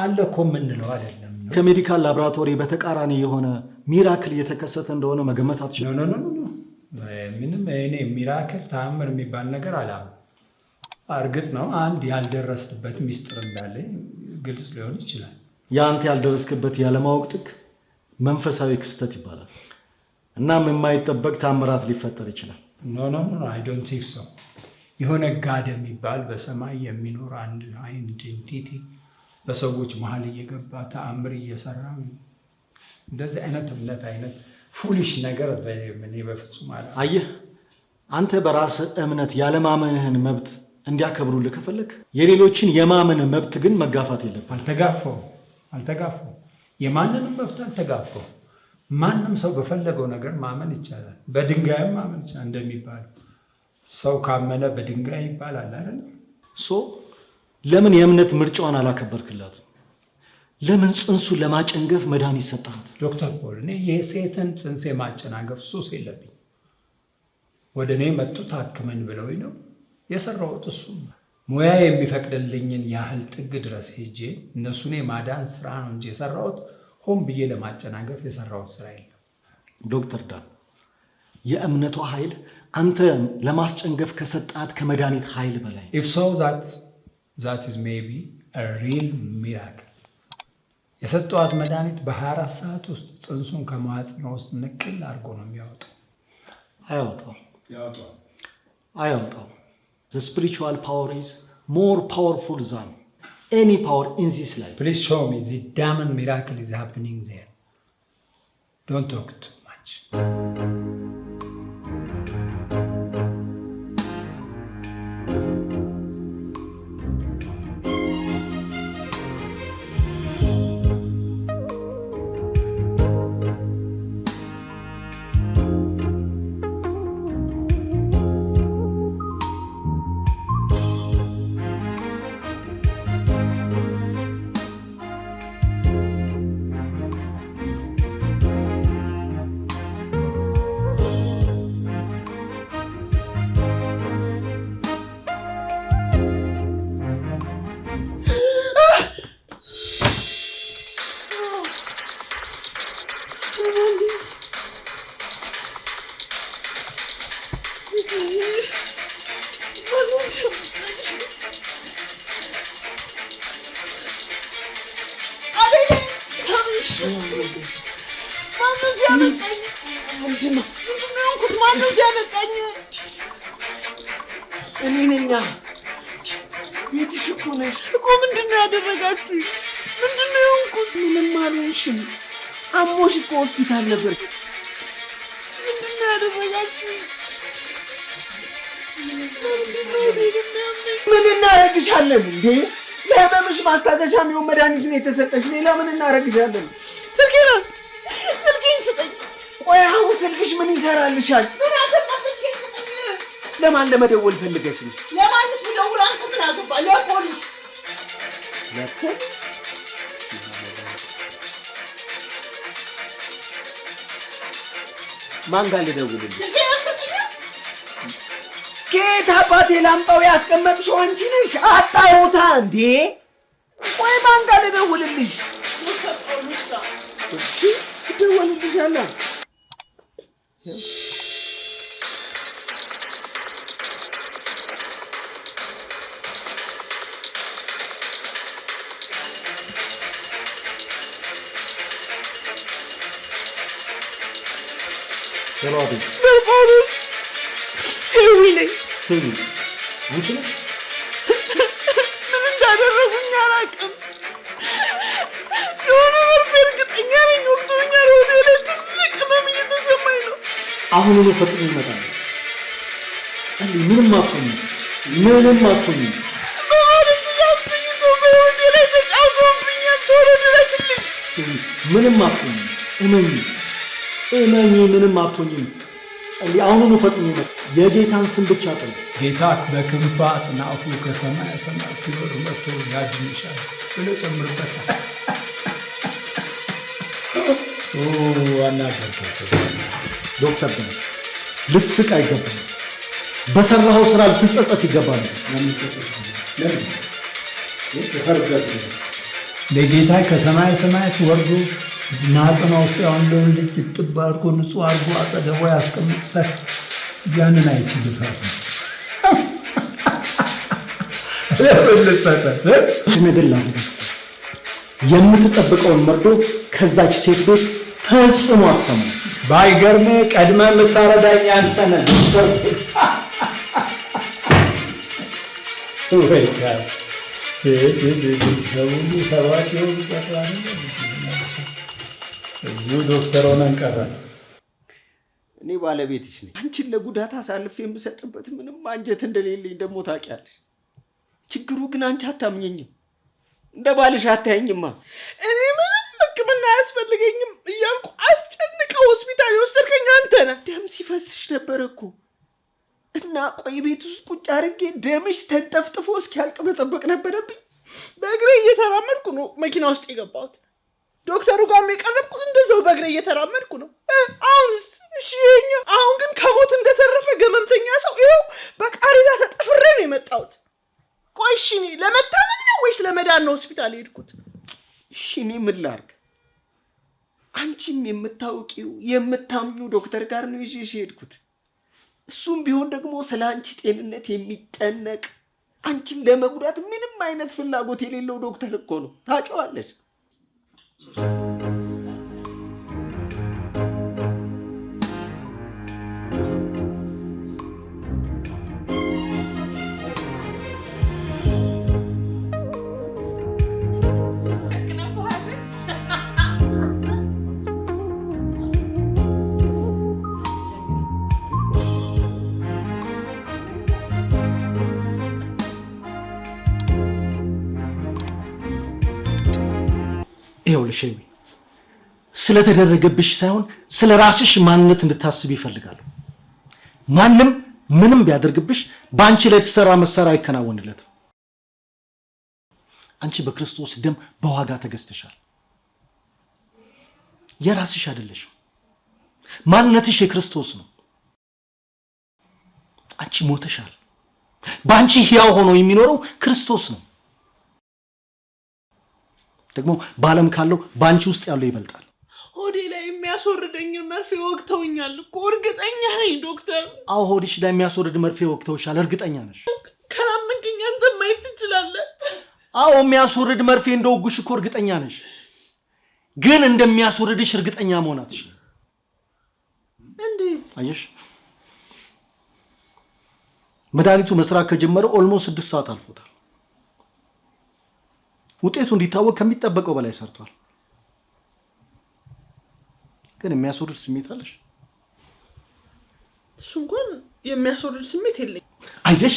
አለ እኮ የምንለው አይደለም። ከሜዲካል ላቦራቶሪ በተቃራኒ የሆነ ሚራክል እየተከሰተ እንደሆነ መገመት አትችልም? ኖ ምንም እኔ ሚራክል ተአምር የሚባል ነገር አላምንም። እርግጥ ነው አንድ ያልደረስንበት ሚስጥር እንዳለ ግልጽ ሊሆን ይችላል። የአንተ ያልደረስክበት ያለማወቅ ጥግ መንፈሳዊ ክስተት ይባላል። እናም የማይጠበቅ ታምራት ሊፈጠር ይችላል። ኖ አይ ዶንት ቲንክ ሶ። የሆነ ጋድ የሚባል በሰማይ የሚኖር አንድ አይደንቲቲ በሰዎች መሀል እየገባ ተአምር እየሰራ እንደዚህ አይነት እምነት አይነት ፉሊሽ ነገር እኔ በፍጹም አላ። አየህ፣ አንተ በራስህ እምነት ያለማመንህን መብት እንዲያከብሩልህ ከፈለግ የሌሎችን የማመን መብት ግን መጋፋት የለብህም። አልተጋፋውም። የማንንም መብት አልተጋፋውም። ማንም ሰው በፈለገው ነገር ማመን ይቻላል። በድንጋይም ማመን ይቻላል እንደሚባለው። ሰው ካመነ በድንጋይ ይባላል አይደል? ሶ ለምን የእምነት ምርጫዋን አላከበርክላት? ለምን ጽንሱን ለማጨንገፍ መድኃኒት ሰጣት? ዶክተር ፖል እኔ የሴትን ጽንስ የማጨናገፍ ሱስ የለብኝ። ወደ እኔ መጡ ታክመን ብለውኝ ነው የሰራሁት። እሱም ሙያ የሚፈቅድልኝን ያህል ጥግ ድረስ ሄጄ እነሱን የማዳን ስራ ነው እንጂ የሰራሁት ሆን ብዬ ለማጨናገፍ የሰራሁት ስራ የለም። ዶክተር ዳን የእምነቷ ኃይል አንተ ለማስጨንገፍ ከሰጣት ከመድኃኒት ኃይል በላይ if so that is maybe a real miracle። የሰጠዋት መድኃኒት በ24 ሰዓት ውስጥ ጽንሱን ከማህፀኗ ውስጥ ንቅል አድርጎ ነው የሚያወጣው። አያወጣው። The spiritual power is more powerful than any power in this life. Please show me the damn miracle is happening there. Don't talk too much. ቤትሽ እኮ ነሽ እኮ። ምንድነው ያደረጋችሁ? ምንድነው የሆንኩት? ምንም አልሆንሽም። አሞሽ እኮ ሆስፒታል ነበር። ምንድነው ያደረጋችሁ? ምን እናረግሻለን እንዴ? ለህመምሽ ማስታገሻ የሚሆን መድኃኒት ነው የተሰጠሽ። ሌላ ምን እናረግሻለን? ስልኬን ስጠኝ። ቆይ አሁን ስልክሽ ምን ይሰራልሻል? ምን አገባ? ስልኬን ስጠኝ። ለማን ለመደወል ፈልገሽ ነው? ለማንስ ብደውል አንተ ምን አገባ? ለፖሊስ። ለፖሊስ? ማን ጋር ልደውልልሽ? ስልኬን አሰጠኝ። ከየት አባቴ ላምጣው? ያስቀመጥሽው አንቺ ነሽ። አጣውታ እንዴ? ቆይ ማን ጋር ልደውልልሽ? ዶክተር ፖሊስ ጋር። እሺ እደውልልሻለሁ። ፖሊስ ሄዊ ነኝ። አንቺ ነሽ? ምን እንዳደረጉኝ አላውቅም። የሆነ መርፌ እርግጠኛ ነኝ ወቅቶኛል። ወደ ላይ ትልቅ ህመም እየተሰማኝ ነው። አሁኑኑ ፈጥኖ ይመጣል። ጸልይ። ምንም አትሆኝም። ምንም አትሆኝም። በማለት ስላስተኝቶ በህይወቴ ላይ ተጫውተውብኛል። ቶሎ ድረስልኝ። ምንም አትሆኝም። እመኝ፣ ምንም አትሆኝም። ጸልይ። አሁኑኑ ፈጥኖ ይመጣል። የጌታን ስም ብቻ ጥሪ። ጌታ በክንፈ አጥናፉ ከሰማይ ሰማያት ሲወርድ መጥቶ ያድንሻል ብሎ ጨምርበታል። ዋና ዶክተር ደን ልትስቅ አይገባም። በሰራኸው ስራ ልትጸጸት ይገባል። ለጌታ ከሰማይ ሰማያት ወርዶ ማህፀኗ ውስጥ ያለውን ልጅ ጥብ አድርጎ ንጹህ አድርጎ አጠገቧ ያስቀምጥ ሰ ያንን አይችልም። ነገር ላረጋግጥ፣ የምትጠብቀውን መርዶ ከዛች ሴት ቤት ፈጽሞ አትሰማም። ባይገርም ቀድመ የምታረዳኝ አንተ ነህ። እዚሁ ዶክተር ሆነን ቀረን። እኔ ባለቤትሽ ነኝ። አንቺን ለጉዳት አሳልፌ የምሰጥበት ምንም አንጀት እንደሌለኝ ደግሞ ታውቂያለሽ። ችግሩ ግን አንቺ አታምኘኝም፣ እንደ ባልሽ አታየኝማ። እኔ ምንም ሕክምና አያስፈልገኝም እያልኩ አስጨንቀው ሆስፒታል የወሰድከኝ አንተ ነህ። ደም ሲፈስሽ ነበር እኮ። እና ቆይ ቤት ውስጥ ቁጭ አድርጌ ደምሽ ተንጠፍጥፎ እስኪያልቅ መጠበቅ ነበረብኝ? በእግሬ እየተራመድኩ ነው መኪና ውስጥ የገባሁት። ዶክተሩ ጋር የቀረብኩት እንደዛው በእግሬ እየተራመድኩ ነው። አሁንስ እሺ ይሄኛ አሁን ግን ከሞት እንደተረፈ ገመምተኛ ሰው ይኸው በቃሬዛ ተጠፍሬ ነው የመጣሁት። ቆይ እሺ እኔ ለመታመም ነው ወይስ ለመዳን ነው ሆስፒታል የሄድኩት? እሺ እኔ ምን ላድርግ? አንቺም የምታውቂው የምታምኙ ዶክተር ጋር ነው ይዤሽ የሄድኩት። እሱም ቢሆን ደግሞ ስለ አንቺ ጤንነት የሚጨነቅ አንቺን ለመጉዳት ምንም አይነት ፍላጎት የሌለው ዶክተር እኮ ነው። ታውቂዋለሽ። ይኸውልሽ ሸዊ ስለተደረገብሽ ሳይሆን ስለ ራስሽ ማንነት እንድታስብ ይፈልጋሉ። ማንም ምንም ቢያደርግብሽ በአንቺ ላይ የተሰራ መሳሪያ አይከናወንለትም። አንቺ በክርስቶስ ደም በዋጋ ተገዝተሻል። የራስሽ አይደለሽም። ማንነትሽ የክርስቶስ ነው። አንቺ ሞተሻል። በአንቺ ሕያው ሆኖ የሚኖረው ክርስቶስ ነው። ደግሞ በዓለም ካለው በአንቺ ውስጥ ያለው ይበልጣል። ሆዴ ላይ የሚያስወርደኝን መርፌ ወቅተውኛል እኮ እርግጠኛ ነኝ ዶክተር። አዎ ሆድሽ ላይ የሚያስወርድ መርፌ ወቅተውሻል፣ እርግጠኛ ነሽ። ካላመንከኝ አንተ ማየት ትችላለህ። አዎ የሚያስወርድ መርፌ እንደወጉሽ እኮ እርግጠኛ ነሽ። ግን እንደሚያስወርድሽ እርግጠኛ መሆን አትችይም። እንዴት? አየሽ መድኃኒቱ መስራት ከጀመረ ኦልሞስት 6 ሰዓት አልፎታል። ውጤቱ እንዲታወቅ ከሚጠበቀው በላይ ሰርቷል። ግን የሚያስወርድ ስሜት አለሽ? እሱ እንኳን የሚያስወርድ ስሜት የለኝም። አየሽ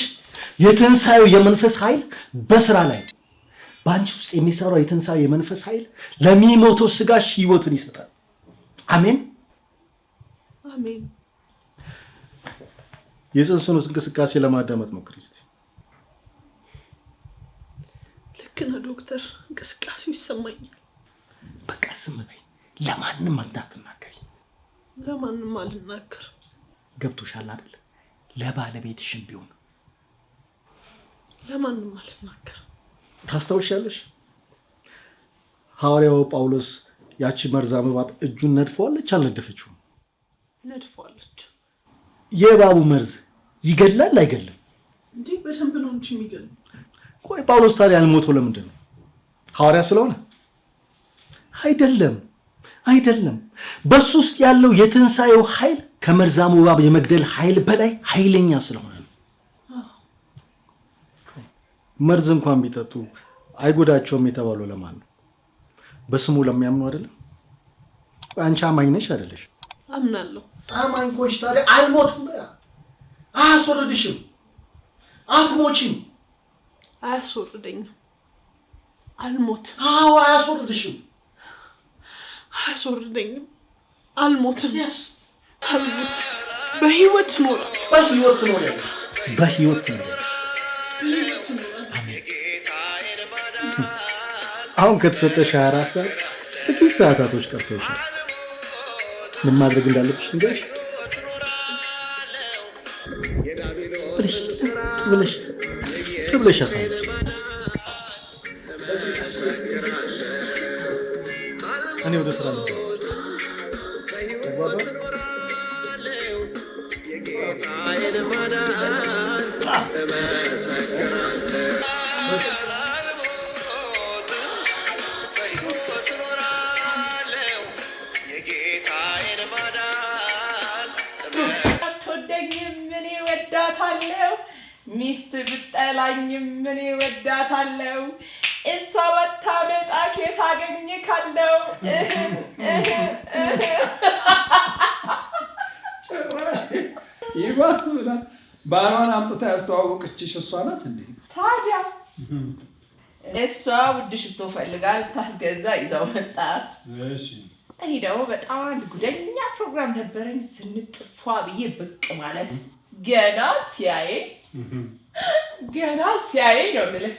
የትንሣኤው የመንፈስ ኃይል በስራ ላይ በአንቺ ውስጥ የሚሰራው የትንሣኤው የመንፈስ ኃይል ለሚሞተው ስጋሽ ህይወትን ይሰጣል። አሜን አሜን። የጽንሱን እንቅስቃሴ ለማዳመጥ ሞክሪ እስቲ። ልክ ነህ ዶክተር፣ እንቅስቃሴው ይሰማኛል። በቃ ዝም በይ፣ ለማንም እንዳትናገሪ። ለማንም አልናገር። ገብቶሻል አይደል? ለባለቤትሽም ቢሆን ለማንም አልናገር። ታስታውሻለሽ ሐዋርያው ጳውሎስ ያቺ መርዛም እባብ እጁን ነድፈዋለች አልነደፈችውም? ነድፈዋለች። የእባቡ መርዝ ይገላል አይገልም? እንዴ በደንብ ነው እንጂ የሚገል። ቆይ ጳውሎስ ታዲያ ያልሞተው ለምንድን ነው? ሐዋርያ ስለሆነ አይደለም። አይደለም። በሱ ውስጥ ያለው የትንሣኤው ኃይል ከመርዛሙ እባብ የመግደል ኃይል በላይ ኃይለኛ ስለሆነ ነው። መርዝ እንኳን ቢጠጡ አይጎዳቸውም የተባለው ለማን ነው? በስሙ ለሚያምኑ አይደለም? አንቺ አማኝ ነሽ አይደለሽ? አምናለሁ። አማኝ ኮሽ ታዲያ አልሞትም፣ አያስወርድሽም፣ አትሞቺም። አያስወርደኝም፣ አልሞትም። አዎ አያስወርድሽም፣ አያስወርደኝም፣ አልሞትም። የስ አልሞት፣ በህይወት እኖራለሁ። በህይወት ትኖሪያለሽ፣ በህይወት ትኖሪያለሽ። አሁን ከተሰጠሽ 24 ሰዓት ጥቂት ሰዓታቶች ቀርተውሻል። ምን ማድረግ እንዳለብሽ ንገርሽ። ብለሽ ያሳለሽ እኔ ወደ ስራ ነበር። አትወደኝም ምን እወዳታለሁ፣ ሚስት ብጠላኝም ምን እወዳታለሁ፣ እሷ ወታ መጣ ኬት አገኝካለሁ። ጭራሽ ይባስ ብላ ባሏን አምጥታ ያስተዋወቀችሽ እሷ ናት እንዴ? ታዲያ እሷ ውድ ሽቶ ፈልጋ ልታስገዛ ይዛው መጣት። እሺ እኔ ደግሞ በጣም ጉደኛ ፕሮግራም ነበረኝ ስንጥፏ ብዬ ብቅ ማለት ገና ሲያይ ነው የምልህ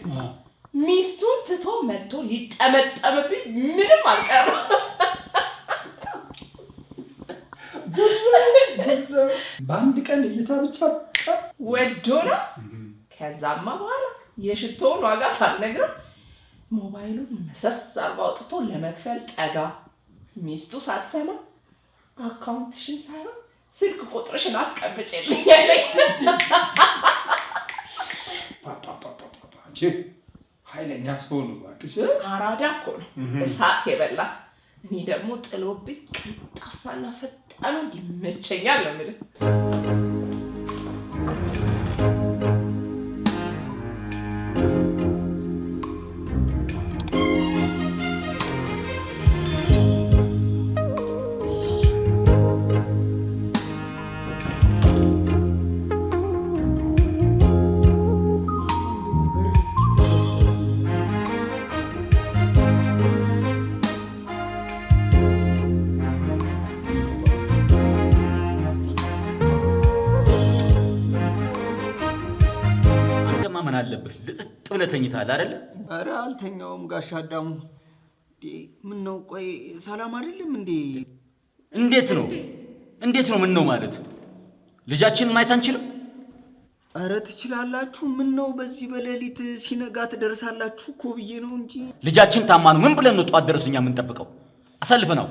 ሚስቱን ትቶ መጥቶ ሊጠመጠምብኝ ምንም አልቀረም። በአንድ ቀን እይታ ብቻ ወዶ ነው። ከዛማ በኋላ የሽቶውን ዋጋ ሳልነግረው ሞባይሉን መሰስ አርጎ አውጥቶ ለመክፈል ጠጋ። ሚስቱ ሳትሰማ አካውንትሽን ሳይሆን ስልክ ቁጥርሽን አስቀምጪልኝ ያለኝ። ኃይለኛ ሰው ነው እባክሽ። አራዳ እኮ ነው እሳት የበላ። እኔ ደግሞ ጥሎብኝ ቀልጣፋና ፈጣኑ ይመቸኛል ነው የምልህ። ምን አለብህ? ልጥጥ ብለህ ተኝተሃል አይደለ? ኧረ አልተኛውም ጋሽ አዳሙ። ምን ነው ቆይ ሰላም አይደለም እንዴ? እንዴት ነው ምን ነው ማለት? ልጃችንን ማየት አንችልም? ኧረ ትችላላችሁ። ምን ነው በዚህ በሌሊት ሲነጋ ትደርሳላችሁ እኮ ብዬ ነው እንጂ። ልጃችን ታማ ነው። ምን ብለን ነው ጧት ድረስ እኛ የምንጠብቀው? አሳልፈናው።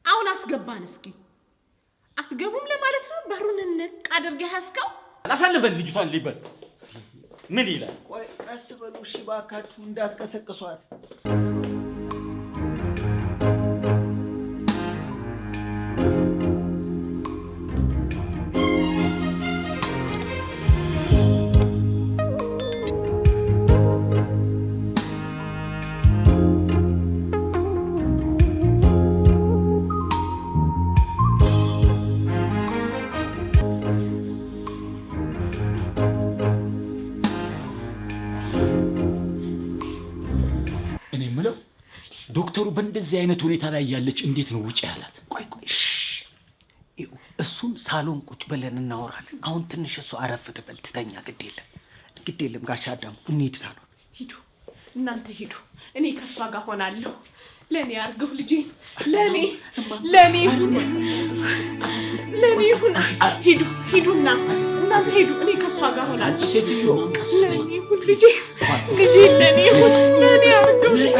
አሁን አስገባን። እስኪ አትገቡም ለማለት ነው? በሩን ንቅ አድርገህ ያስቀው። አላሳልፈን ልጅቷን ሊበል ምን ይላል? ቆይ ቀስ በሉ እሺ፣ እባካችሁ እንዳትቀሰቅሷት። ዶክተሩ በእንደዚህ አይነት ሁኔታ ላይ ያለች እንዴት ነው ውጪ ያላት? ቆይ እሱን ሳሎን ቁጭ ብለን እናወራለን። አሁን ትንሽ እሱ አረፍ ትበል ትተኛ። ግድ የለም ጋሽ አዳሙ እንሂድ ሳሎን። ሂዱ እናንተ ሂዱ፣ እኔ ከሷ ጋር ሆናለሁ። ለኔ አርገው ልጄ፣ ለኔ ይሁን። ሂዱ እናንተ ሂዱ፣ እኔ ከሷ ጋር ሆናለሁ። አንቺ ሴትዮ ቀስ በይ። ለኔ ይሁን ልጄ ለኔ ይሁን። ለኔ አርገው ልጄ።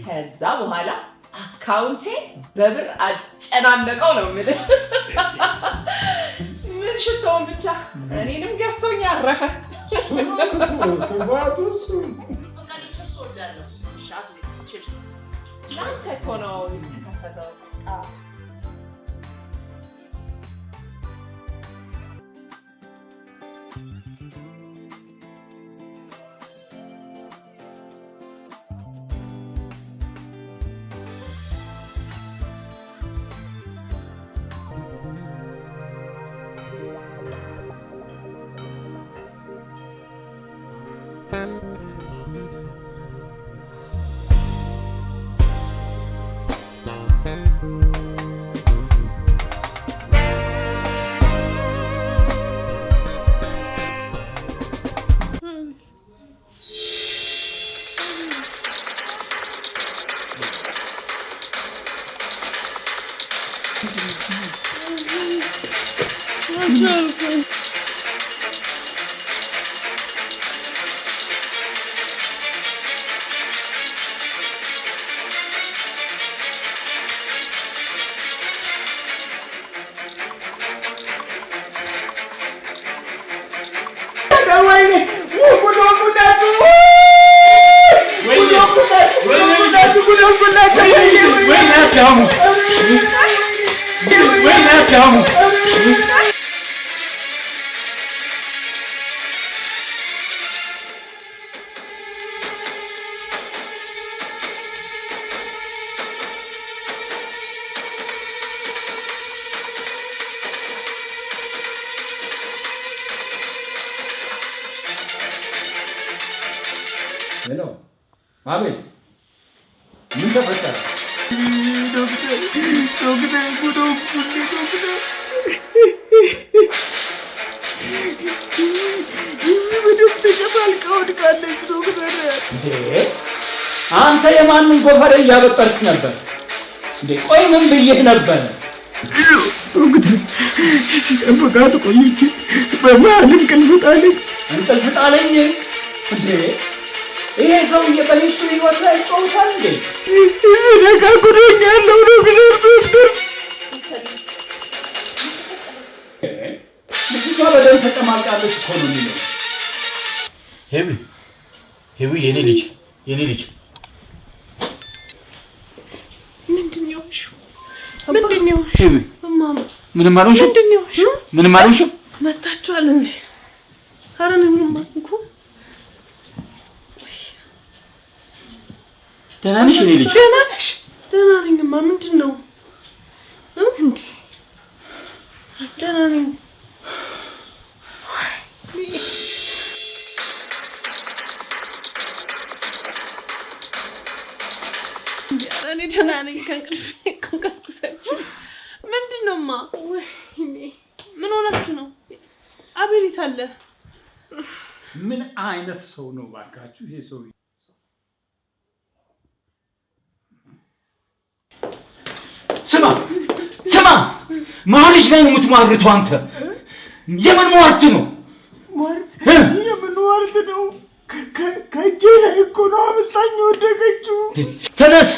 ከዛ በኋላ አካውንቴ በብር አጨናነቀው ነው የምልህ። ምን ሽቶውን ብቻ እኔንም ገዝቶኝ አረፈ። ለአንተ እኮ ነው የተከፈተው። አዳሙ ወይኔ አዳሙ ሄሎ አቤል፣ ምን ተፈጠረ? ዶክተር ጉዶ ዶክተር በደም ተጨማልቃ ወድቃለች ዶክተር። እንዴ አንተ የማንን ጎፈሬ እያበጠርክ ነበር እንዴ? ቆይ ምን ብዬህ ነበረ? ዶክተር ሲጠብቃት ቆየች፣ በመሀል እንቅልፍ ጣለኝ። እንቅልፍ ጣለኝ እንዴ? ይሄ ሰውዬ በሚስቱ ህይወት ላይ ጮውታል እንዴ? ስነቃ ጉዶኛለሁ ዶክተር። ልጅቷ በደም ተጨማልቃለች እኮ ነው የሚለው። ሄዊ የኔ ልጅ ምንድን ነው የሆንሽው? ምንም አልሆንሽም? ምንም አልሆንሽም? መታችኋል እንዴ? ኧረ እኔ ምንም አልሆንኩም። ደህና ነሽ የኔ ልጅ? ደህና ነሽ? ደህና ነኝማ። ምንድን ነው እንዴ? ደህና ነኝ። እኔ ደህና ነኝ። ከእንቅልፌ ቀስቅሳችሁ ምንድን ነው ማ? ወይኔ ምን ሆናችሁ ነው? አቤል የት አለ? ምን አይነት ሰው ነው ባካችሁ ይሄ ሰው? ስማ ማልሽ ላይ ነው የምትሟርተው አንተ። የምን ሟርት ነው? የምን ሟርት ነው? ከእጄ ላይ እኮ ነው አምልጣኝ ወደቀችው። ተነስ።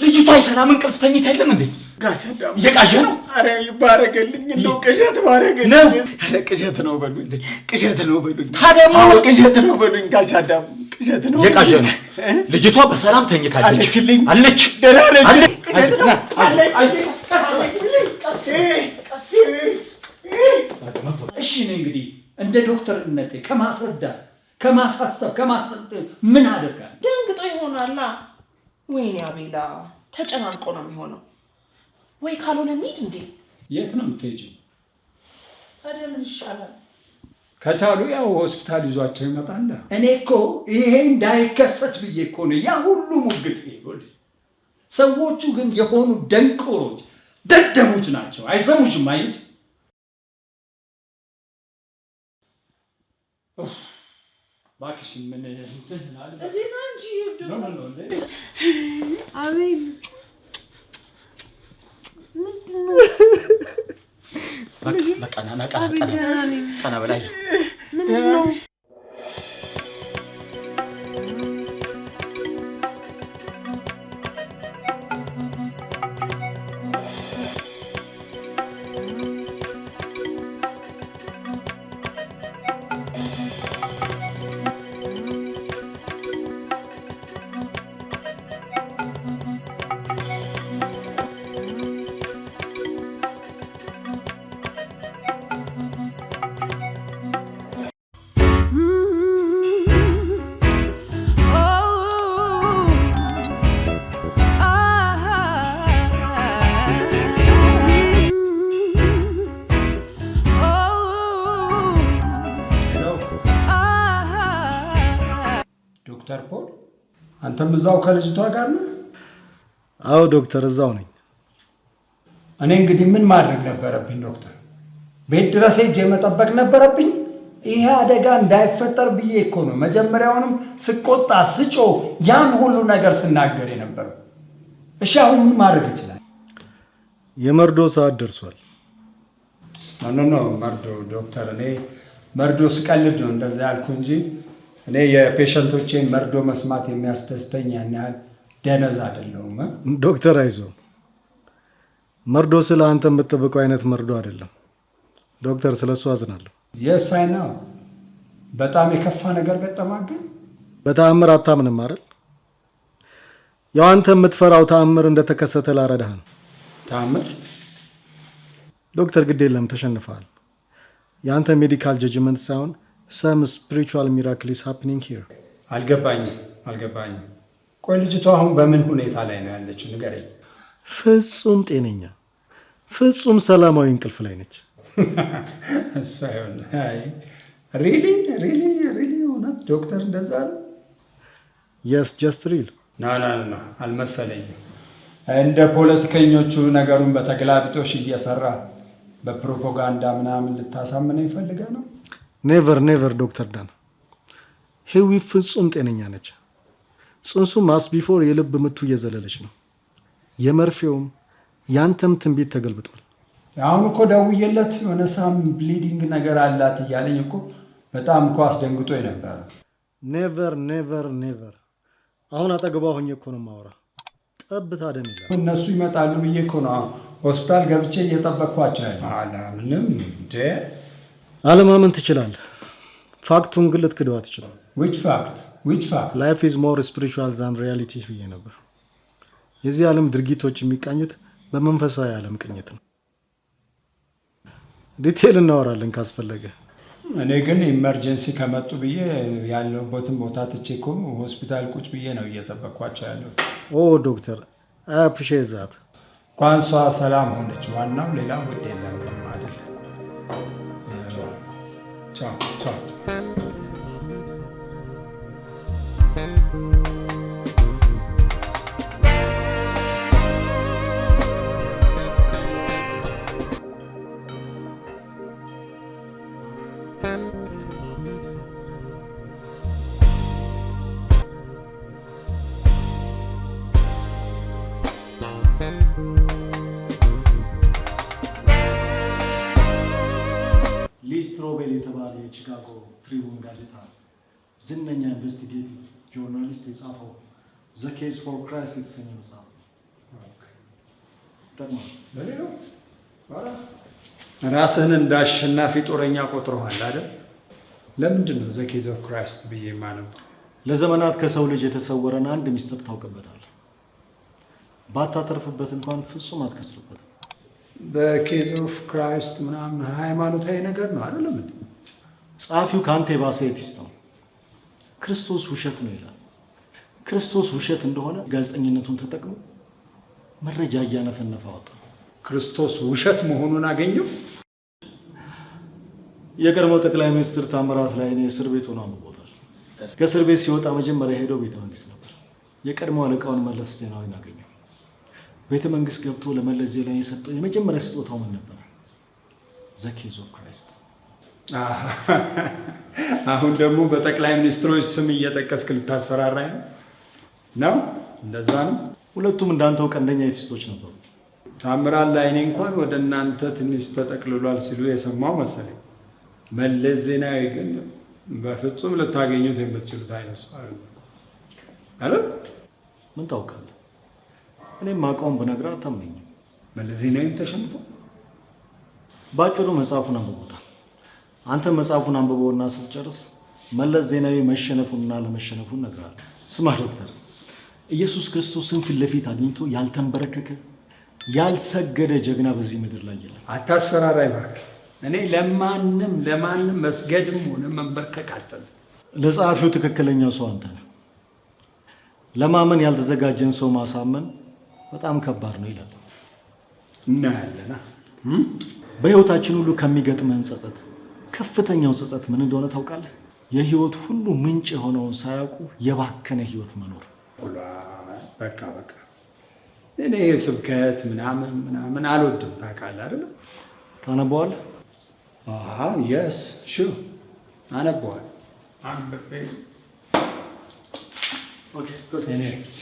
ልጅቷ የሰላም እንቅልፍ ተኝታ የለም እንዴ? ጋሽ አዳሙ እየቃዠ ነው። ኧረ ይባረገልኝ፣ እንደው ቅዠት ባረገልኝ ነው። ኧረ ቅዠት ነው በሉኝ፣ ቅዠት ነው በሉኝ። ታዲያ ቅዠት ነው በሉኝ ጋሽ አዳሙ፣ ቅዠት ነው። እየቃዠ ነው። ልጅቷ በሰላም ተኝታለች አለችልኝ። አለች፣ ደህና ነች። ቅዠት ነው እሺ እኔ እንግዲህ እንደ ዶክተርነቴ ከማስረዳት ከማሳሰብ ከማሰልጠን ምን አደርጋለሁ? ደንግጦ ይሆናላ። ወይኔ አቤላ ተጨናንቆ ነው የሚሆነው። ወይ ካልሆነ እንሂድ እንዴ? የት ነው የምትሄጂው? ታዲያ ምን ይሻላል? ከቻሉ ያው ሆስፒታል ይዟቸው ይመጣል። እኔ እኮ ይሄ እንዳይከሰት ብዬ እኮ ነው ያ ሁሉ ሙግት ይሁን። ሰዎቹ ግን የሆኑ ደንቆሮች ደደቦች ናቸው። አይሰሙሽም አይደል? እባክሽ ምን እንትን አለ እዴና እንጂ አቤል በቃ ቀና በላይ ምንድን ነው? ዶክተር ፖል አንተም እዛው ከልጅቷ ጋር ነህ? አዎ ዶክተር፣ እዛው ነኝ። እኔ እንግዲህ ምን ማድረግ ነበረብኝ ዶክተር? ቤት ድረስ ሄጄ መጠበቅ ነበረብኝ? ይሄ አደጋ እንዳይፈጠር ብዬ እኮ ነው መጀመሪያውንም ስቆጣ ስጮ ያን ሁሉ ነገር ስናገር የነበረው። እሺ አሁን ምን ማድረግ ይችላል? የመርዶ ሰዓት ደርሷል። ኖ መርዶ ዶክተር፣ እኔ መርዶ ስቀልድ ነው እንደዛ ያልኩ እንጂ እኔ የፔሸንቶቼን መርዶ መስማት የሚያስደስተኝ ያን ያህል ደነዝ አይደለሁም። ዶክተር አይዞ፣ መርዶ ስለ አንተ የምትጠብቀው አይነት መርዶ አይደለም ዶክተር። ስለሱ አዝናለሁ። የስ አይ ነው። በጣም የከፋ ነገር ገጠማ። ግን በተአምር አታምንም አይደል? ያው አንተ የምትፈራው ተአምር እንደተከሰተ ላረዳህ ነው። ተአምር? ዶክተር ግድ የለም ተሸንፈሃል። የአንተ ሜዲካል ጀጅመንት ሳይሆን ሰም ስፒሪቹዋል ሚራክል ኢዝ ሃፕኒንግ ሂር። አልገባኝም። ቆይ ልጅቷ አሁን በምን ሁኔታ ላይ ነው ያለችው? ንገረኝ። ፍጹም ጤነኛ፣ ፍጹም ሰላማዊ እንቅልፍ ላይ ነች። ሪሊ እውነት ዶክተር እንደዛ ነው? የስ ጀስት ሪል። ና አልመሰለኝም። እንደ ፖለቲከኞቹ ነገሩን በተገላቢጦሽ እየሰራ በፕሮፓጋንዳ ምናምን ልታሳምነ ይፈልገ ነው? ኔቨር ዶክተር ዳን፣ ሂዊ ፍጹም ጤነኛ ነች። ጽንሱ ማስ ቢፎር የልብ ምቱ እየዘለለች ነው። የመርፌውም ያንተም ትንቢት ተገልብጧል። አሁን እኮ ደውዬለት የሆነ ሳም ብሊዲንግ ነገር አላት እያለኝ እኮ በጣም እኮ አስደንግጦ ነበረ። ኔቨር አሁን አጠገቧ ሆኜ እኮ ነው የማወራ። ጠብታ ደም የለም። እነሱ ይመጣሉ ብዬ እኮ ነው ሆስፒታል ገብቼ እየጠበቅኳቸው ያለ። አላምንም። አለማመን ትችላለህ፣ ፋክቱን ግን ልትክደው አትችልም። ዊች ፋክት? ላይፍ ኢዝ ሞር ስፒሪቹዋል ዛን ሪያሊቲ ብዬ ነበር። የዚህ ዓለም ድርጊቶች የሚቃኙት በመንፈሳዊ ዓለም ቅኝት ነው። ዲቴል እናወራለን ካስፈለገ። እኔ ግን ኢመርጀንሲ ከመጡ ብዬ ያለሁበትን ቦታ ትቼ እኮ ሆስፒታል ቁጭ ብዬ ነው እየጠበቅኳቸው ያለው። ኦ ዶክተር አይ አፕሪሺየት ዛት። እንኳን እሷ ሰላም ሆነች፣ ዋናው ሌላ ውድ የለም አይደል? ቻው። ሊ ስትሮቤል የተባለ የቺካጎ ትሪቡን ጋዜጣ ዝነኛ ኢንቨስቲጌቲቭ ጆርናሊስት የጻፈው ዘ ኬዝ ፎር ክራይስት የተሰኘ መጽሐፍ ራስህን እንደ አሸናፊ ጦረኛ ቆጥረዋል አይደል? ለምንድን ነው ዘ ኬዝ ኦፍ ክራይስት ብዬ የማነበው? ለዘመናት ከሰው ልጅ የተሰወረን አንድ ሚስጥር ታውቅበታል። ባታተርፍበት እንኳን ፍጹም አትከስርበትም። በኬዝ ኦፍ ክራይስት ምናምን ሃይማኖታዊ ነገር ነው አይደለም? ጸሐፊው ከአንተ የባሰ ኤቲስት ነው። ክርስቶስ ውሸት ነው ይላል። ክርስቶስ ውሸት እንደሆነ ጋዜጠኝነቱን ተጠቅሞ መረጃ እያነፈነፈ አወጣ። ክርስቶስ ውሸት መሆኑን አገኘው። የቀድሞው ጠቅላይ ሚኒስትር ታምራት ላይኔ እስር ቤት ሆኖ አንብቦታል። ከእስር ቤት ሲወጣ መጀመሪያ ሄደው ቤተ መንግስት ነበር። የቀድሞ አለቃውን መለስ ዜናዊን አገኘው። ቤተ መንግስት ገብቶ ለመለስ ዜናዊ የሰጠው የመጀመሪያ ስጦታው ምን ነበር? ዘ ኬዝ ኦፍ ክራይስት። አሁን ደግሞ በጠቅላይ ሚኒስትሮች ስም እየጠቀስክ ልታስፈራራኝ ነው? እንደዛ ነው? ሁለቱም እንዳንተው ቀንደኛ ኤቲስቶች ነበሩ። ታምራት ላይኔ እንኳን ወደ እናንተ ትንሽ ተጠቅልሏል ሲሉ የሰማው መሰለኝ። መለስ ዜናዊ ግን በፍጹም ልታገኙት የምትችሉት አይነት ሰው አይደል? ምን ታውቃለህ? እኔም አውቀውን ብነግርህ አታምነኝም። መለስ ዜናዊም ተሸንፎ ባጭሩ መጽሐፉን አንብቦታል። አንተ መጽሐፉን አንብቦና ስትጨርስ መለስ ዜናዊ መሸነፉንና ለመሸነፉን እነግርሃለሁ። ስማ ዶክተር፣ ኢየሱስ ክርስቶስን ፊት ለፊት አግኝቶ ያልተንበረከከ ያልሰገደ ጀግና በዚህ ምድር ላይ የለም። አታስፈራራኝ እባክህ። እኔ ለማንም መስገድም ሆነ መንበርከክ አልፈልግም። ለጸሐፊው ትክክለኛው ሰው አንተ ነህ። ለማመን ያልተዘጋጀን ሰው ማሳመን በጣም ከባድ ነው ይላል። እናያለና በህይወታችን ሁሉ ከሚገጥመን ጸጸት ከፍተኛው ጸጸት ምን እንደሆነ ታውቃለህ? የህይወት ሁሉ ምንጭ የሆነውን ሳያውቁ የባከነ ህይወት መኖር። በቃ እኔ ስብከት ምናምን አልወድም ታውቃለህ አይደል? ታነበዋለህ? የስ ሹ አነበዋል። ሲ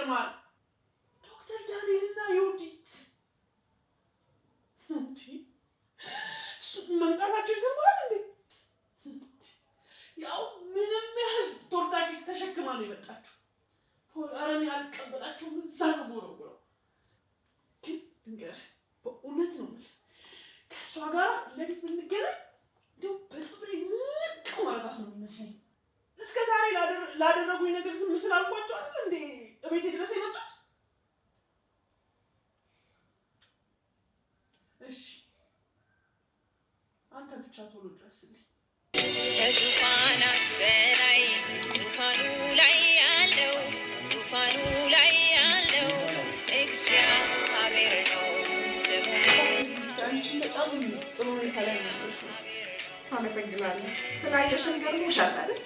ይገርማል። ዶክተር ዳንኤልና ዮዲት እሱ መምጣታቸው ይገርማል እንዴ! ያው ምንም ያህል ቶርታ ኬክ ተሸክማ ነው የመጣችሁ። ኧረ እኔ አልቀበላቸውም፣ እዛ ነው የምወረውረው። ግን ድንገር በእውነት ነው የምልህ ከእሷ ጋር ለፊት ብንገናኝ እንዲሁ በጥፍሬ ንቅ ማርጋት ነው የሚመስለኝ። እስከ ዛሬ ላደረጉኝ ነገር ዝም ስላልኳቸው አይደል እንዴ እቤቴ ድረስ የመጡት? እሺ አንተ ብቻ ቶሎ ድረስልኝ። ከዙፋናት በላይ ዙፋኑ ላይ ያለው እግዚአብሔር ነው ስሙ። በጣም ጥሩ ሁኔታ ላይ ነው። አመሰግናለሁ። ስላየሽን ገርሞሻል አይደል?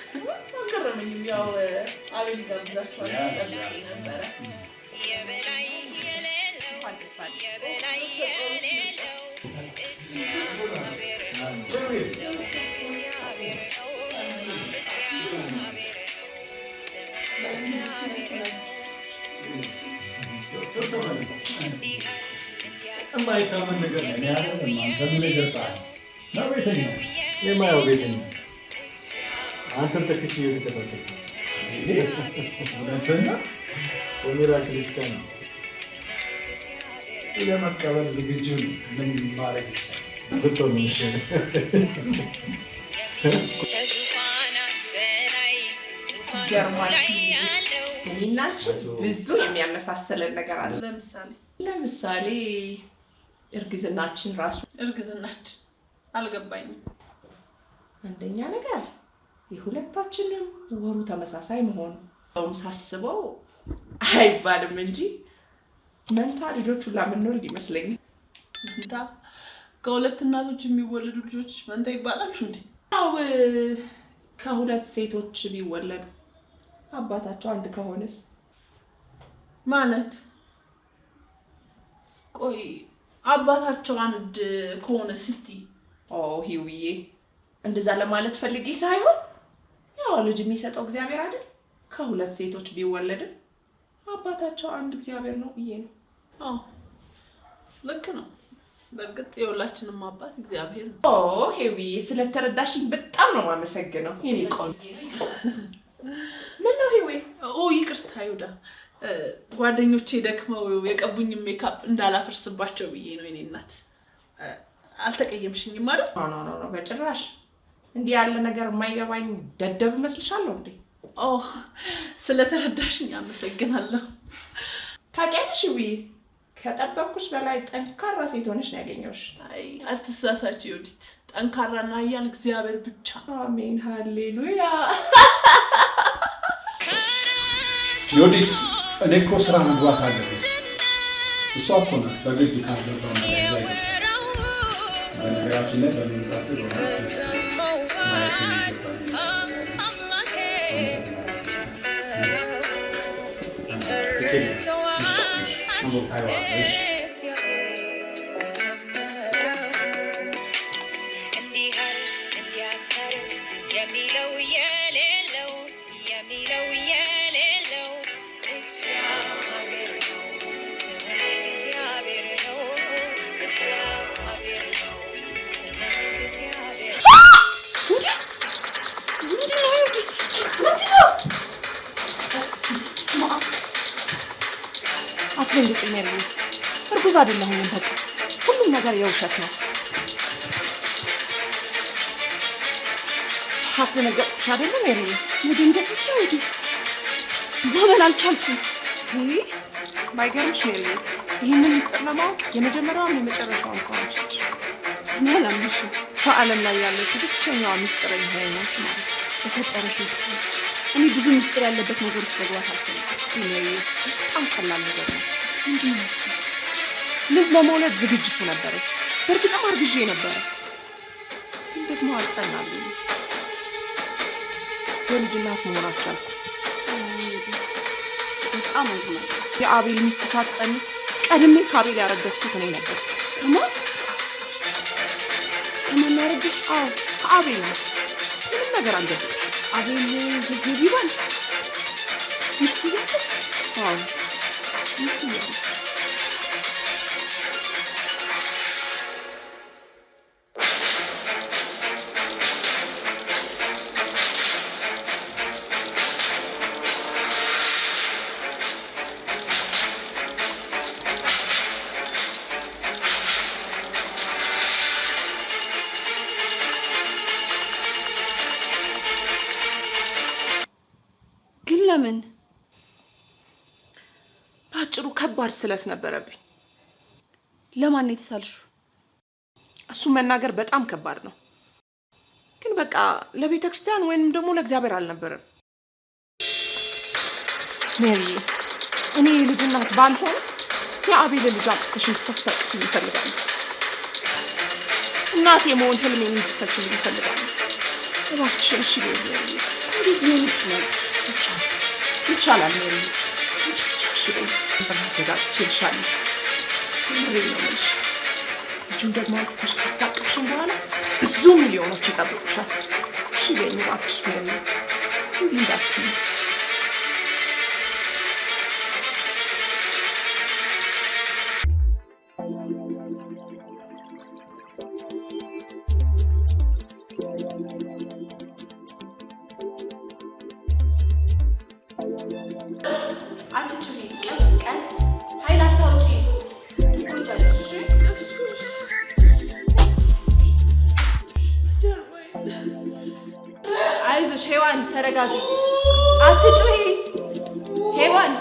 አልገረመኝም። ያው አቤል ጋብዛችኋል ነበረ። የበላይ የሌለው እግዚአብሔር ነው ስሙ። እግዚአብሔር ነው የማይታመን ነገር ነው ያለው። በምን ይገርጣል ነው ቤተኛ የማያው ቤተኛ አንተን ተክቼ እየተከታተልኩ ወደንተና ወሚራ ክርስቲያን ለመቀበል ዝግጁ ምን ማድረግ ብትሆን ይችላል። ከዙፋናት በላይ ዙፋኑ ላይ ያለው እኔናችን ብዙ የሚያመሳሰለን ነገር አለ። ለምሳሌ እርግዝናችን ራሱ እርግዝናችን አልገባኝም። አንደኛ ነገር የሁለታችንም ወሩ ተመሳሳይ መሆኑ ሳስበው አይባልም እንጂ መንታ ልጆች ሁላ የምንወልድ ይመስለኛል። መንታ ከሁለት እናቶች የሚወለዱ ልጆች መንታ ይባላሉ እንዴ? ያው ከሁለት ሴቶች ቢወለዱ አባታቸው አንድ ከሆነስ ማለት ቆይ አባታቸው አንድ ከሆነ ስትይ ሂውዬ እንደዛ ለማለት ፈልጌ ሳይሆን ያው ልጅ የሚሰጠው እግዚአብሔር አይደል? ከሁለት ሴቶች ቢወለድም አባታቸው አንድ እግዚአብሔር ነው ብዬ ነው። ልክ ነው። በእርግጥ የሁላችንም አባት እግዚአብሔር ነው። ሂውዬ ስለተረዳሽኝ በጣም ነው የማመሰግነው። የኔ ቆንጆ ምን ነው ሂውዬ? ይቅርታ ይሁዳ፣ ጓደኞቼ ደክመው የቀቡኝ ሜካፕ እንዳላፈርስባቸው ብዬ ነው። የኔ እናት አልተቀየምሽኝም አይደል? ኖ በጭራሽ። እንዲህ ያለ ነገር የማይገባኝ ደደብ መስልሻለሁ እንዴ? ስለተረዳሽኝ አመሰግናለሁ። ታውቂያለሽ ሂውዬ፣ ከጠበቅኩሽ በላይ ጠንካራ ሴት ሆነሽ ነው ያገኘሁሽ። አይ አትሳሳች ዮዲት፣ ጠንካራና ኃያል እግዚአብሔር ብቻ። አሜን ሃሌሉያ። ዮዲት እኔ እኮ ስራ መግባት አለብኝ። እሷ እኮ ናት በግድ ካለባ ማለት ነው። በነገራችን ላይ በመምጣት ማየት አስደንግጬ ሜሪ፣ እርጉዝ አይደለሁም። በቃ ሁሉም ነገር የውሸት ነው። አስደነገጥኩሽ አይደል ሜሪ? መደንገጥ ብቻ ዮዲት፣ ማመን አልቻልኩም። ባይገርምሽ ሜሪ፣ ይህንን ምስጢር ለማወቅ የመጀመሪያውም የመጨረሻውም ሰው አንቺ ነሽ። እኔ አላምንሽም። በዓለም ላይ ያለሽ ብቸኛዋ ምስጢረኛ ነሽ ማለት ነው። በፈጠረሽ እኔ ብዙ ምስጢር ያለበት ነገር ውስጥ መግባት አልፈልግም። አትፍሪ ሜሪ፣ በጣም ቀላል ነገር ነው። ምንድን ነው እሱ? ልጅ ለመውለድ ዝግጅቱ ነበረ። በእርግጥም አርግዤ ነበረ፣ ግን ደግሞ አልጸናልኝም። የልጅ እናት መሆን አልቻልኩም። በጣም አዝናለሁ። የአቤል ሚስት ሳትጸንስ ቀድሜ ከአቤል ያረገዝኩት እኔ ነበር። ከማን ያረገዝሽ? ከአቤል ነው። ምንም ነገር አልደብቅሽም። አቤል የቢባል ሚስቱ ያለች? ሚስቱ ያለች ግን ለምን? በአጭሩ ከባድ ስለት ነበረብኝ። ለማን ነው የተሳልሽው? እሱ መናገር በጣም ከባድ ነው። ግን በቃ ለቤተ ክርስቲያን ወይንም ደግሞ ለእግዚአብሔር አልነበረም። ሜሪ፣ እኔ የልጅ እናት ባልሆን የአቤል ልጅ አጥተሽ እንድታስታቅፍልኝ እፈልጋለሁ። እናቴ የመሆን ህልሜን እንድትፈጽምልኝ እፈልጋለሁ። እባክሽን እሺ በይኝ ሜሪ። እንዴት ሊሆን ይችላል? ይቻላል ሜሪ። አንቺ ብቻ እሺ በይኝ። አዘጋጅቼልሻለሁ። የምሬን ነው የምልሽ። ልጁን ደግሞ አውጥተሽ ካስታቀፍሽን በኋላ ብዙ ሚሊዮኖች ይጠብቁሻል። እሺ በይኝ እባክሽ ሜሪ፣ እምቢ እንዳትዪ። አትጩሂ፣ ቀስ ቀስ፣ ኃይል አታውጪ፣ ትጎጃለሽ። እሺ አይዞሽ ሔዋን፣ ተረጋጊ። አትጩሂ ሔዋን።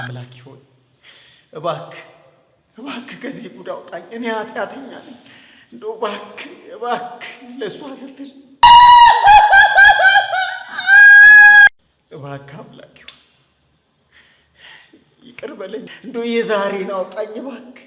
አምላክ ሆይ እባክህ እባክህ ከዚህ ጉድ አውጣኝ። እኔ ኃጢአተኛ ነኝ። እንደው እባክህ እባክህ ለእሷ ስትል እባክህ አምላክ ሆይ ይቅር በለኝ። እንደው የዛሬን አውጣኝ እባክህ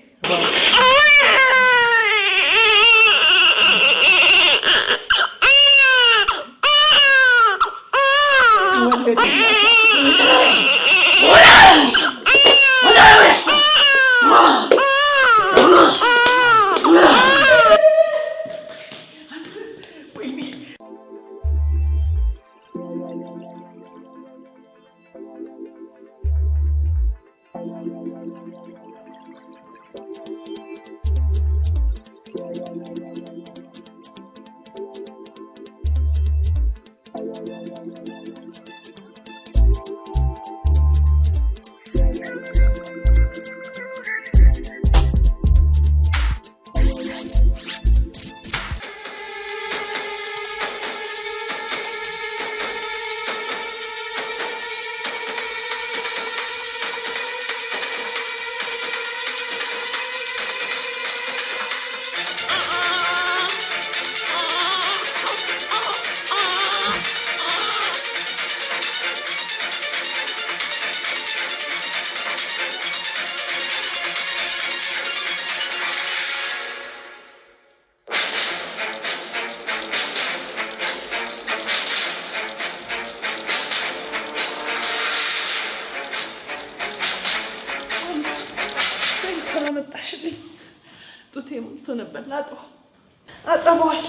መጣሽልኝ። ጡቴ ሞልቶ ነበር። አጠባዋል።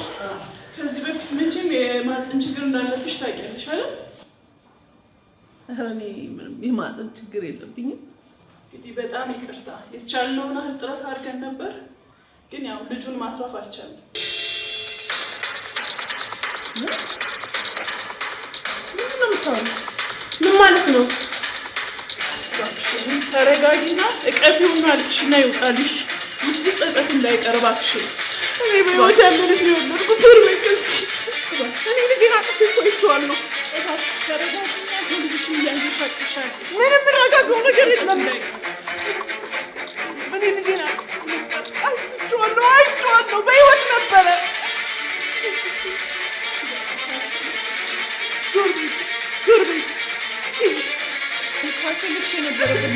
ከዚህ በፊት መቼም የማህፀን ችግር እንዳለብሽ ታውቂያለሽ አይደል? እኔ ምንም የማህፀን ችግር የለብኝም። እንግዲህ በጣም ይቅርታ። የተቻልነውን ያህል ጥረት አድርገን ነበር፣ ግን ያው ልጁን ማትረፍ አልቻለም። ምንድን ነው የምታወሪው? ምን ማለት ነው? ተረጋጊና እቀፊውና አልቅሽና ይውጣልሽ። ውስጥ ጸጸት እንዳይቀር እባክሽን። እኔ በህይወት ያለ ልጅ ነው የወለድኩት። ዞር በይ ከዚህ። እኔ ልጄን አቅፌ እኮ አይቼዋለሁ። ተረጋጊና ልጅሽን እያንሻቅሻል። ምንም የምረጋጋው ነገር የለም። እኔ ልጄን አቅፌ አይቼዋለሁ። በህይወት ነበረ። ዞር በይ ካልፈልግሽ የነበረበት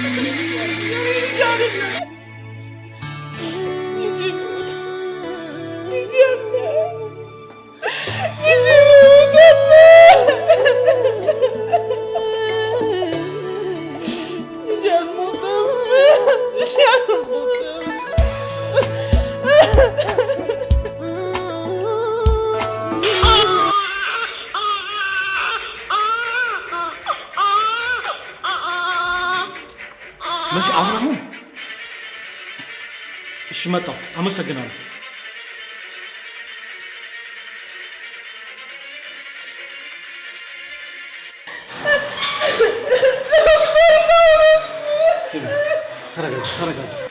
እሺ መጣሁ። አመሰግናለሁ።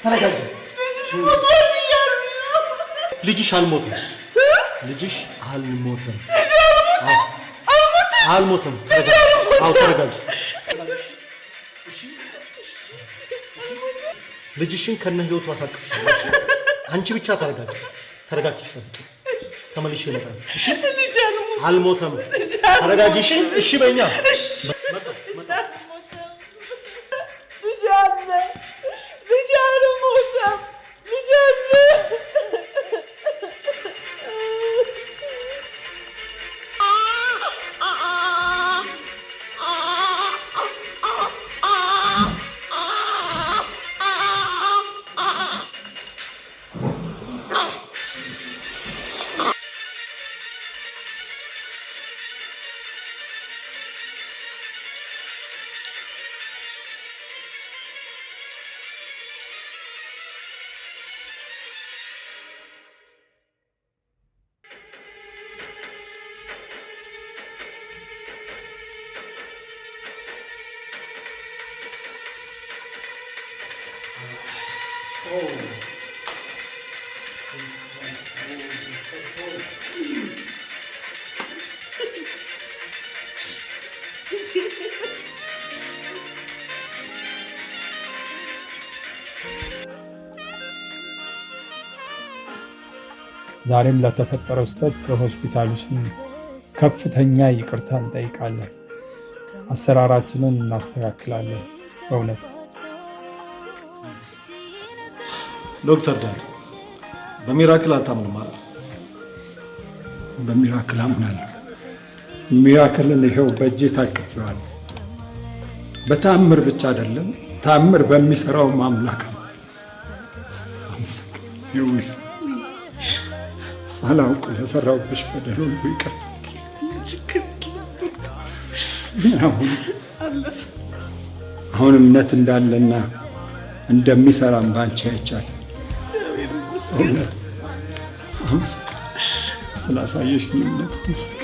ተረጋጊ። ልጅሽ አልሞተም። ልጅሽ አልሞተም። አልሞተም። ተረጋጊ። ልጅሽን ከነ ህይወቱ አሳቅፍሻለሁ። አንቺ ብቻ ተረጋጊ። ተረጋግተሽ ጠብቂ። ተመልሼ እመጣለሁ። እሺ? አልሞተም። ተረጋጊ። እሺ በእኛ ዛሬም ለተፈጠረው ስህተት በሆስፒታሉ ስም ከፍተኛ ይቅርታ እንጠይቃለን። አሰራራችንን እናስተካክላለን። በእውነት ዶክተር ዳር በሚራክል አታምንም ማለት? በሚራክል አምናለሁ። ሚራክልን ይኸው በእጄ ታቅፌዋለሁ። በተአምር ብቻ አይደለም፣ ተአምር በሚሰራው አምላክ ነው። አመሰግናለሁ። ሳላውቅ ለሰራሁብሽ በደል ሁሉ ይቅርታ። አሁን እምነት እንዳለና እንደሚሰራም ባንቺ አይቻልም። እውነት አመሰግናለሁ። ስላሳየሽኝ እምነት አመሰግናለሁ።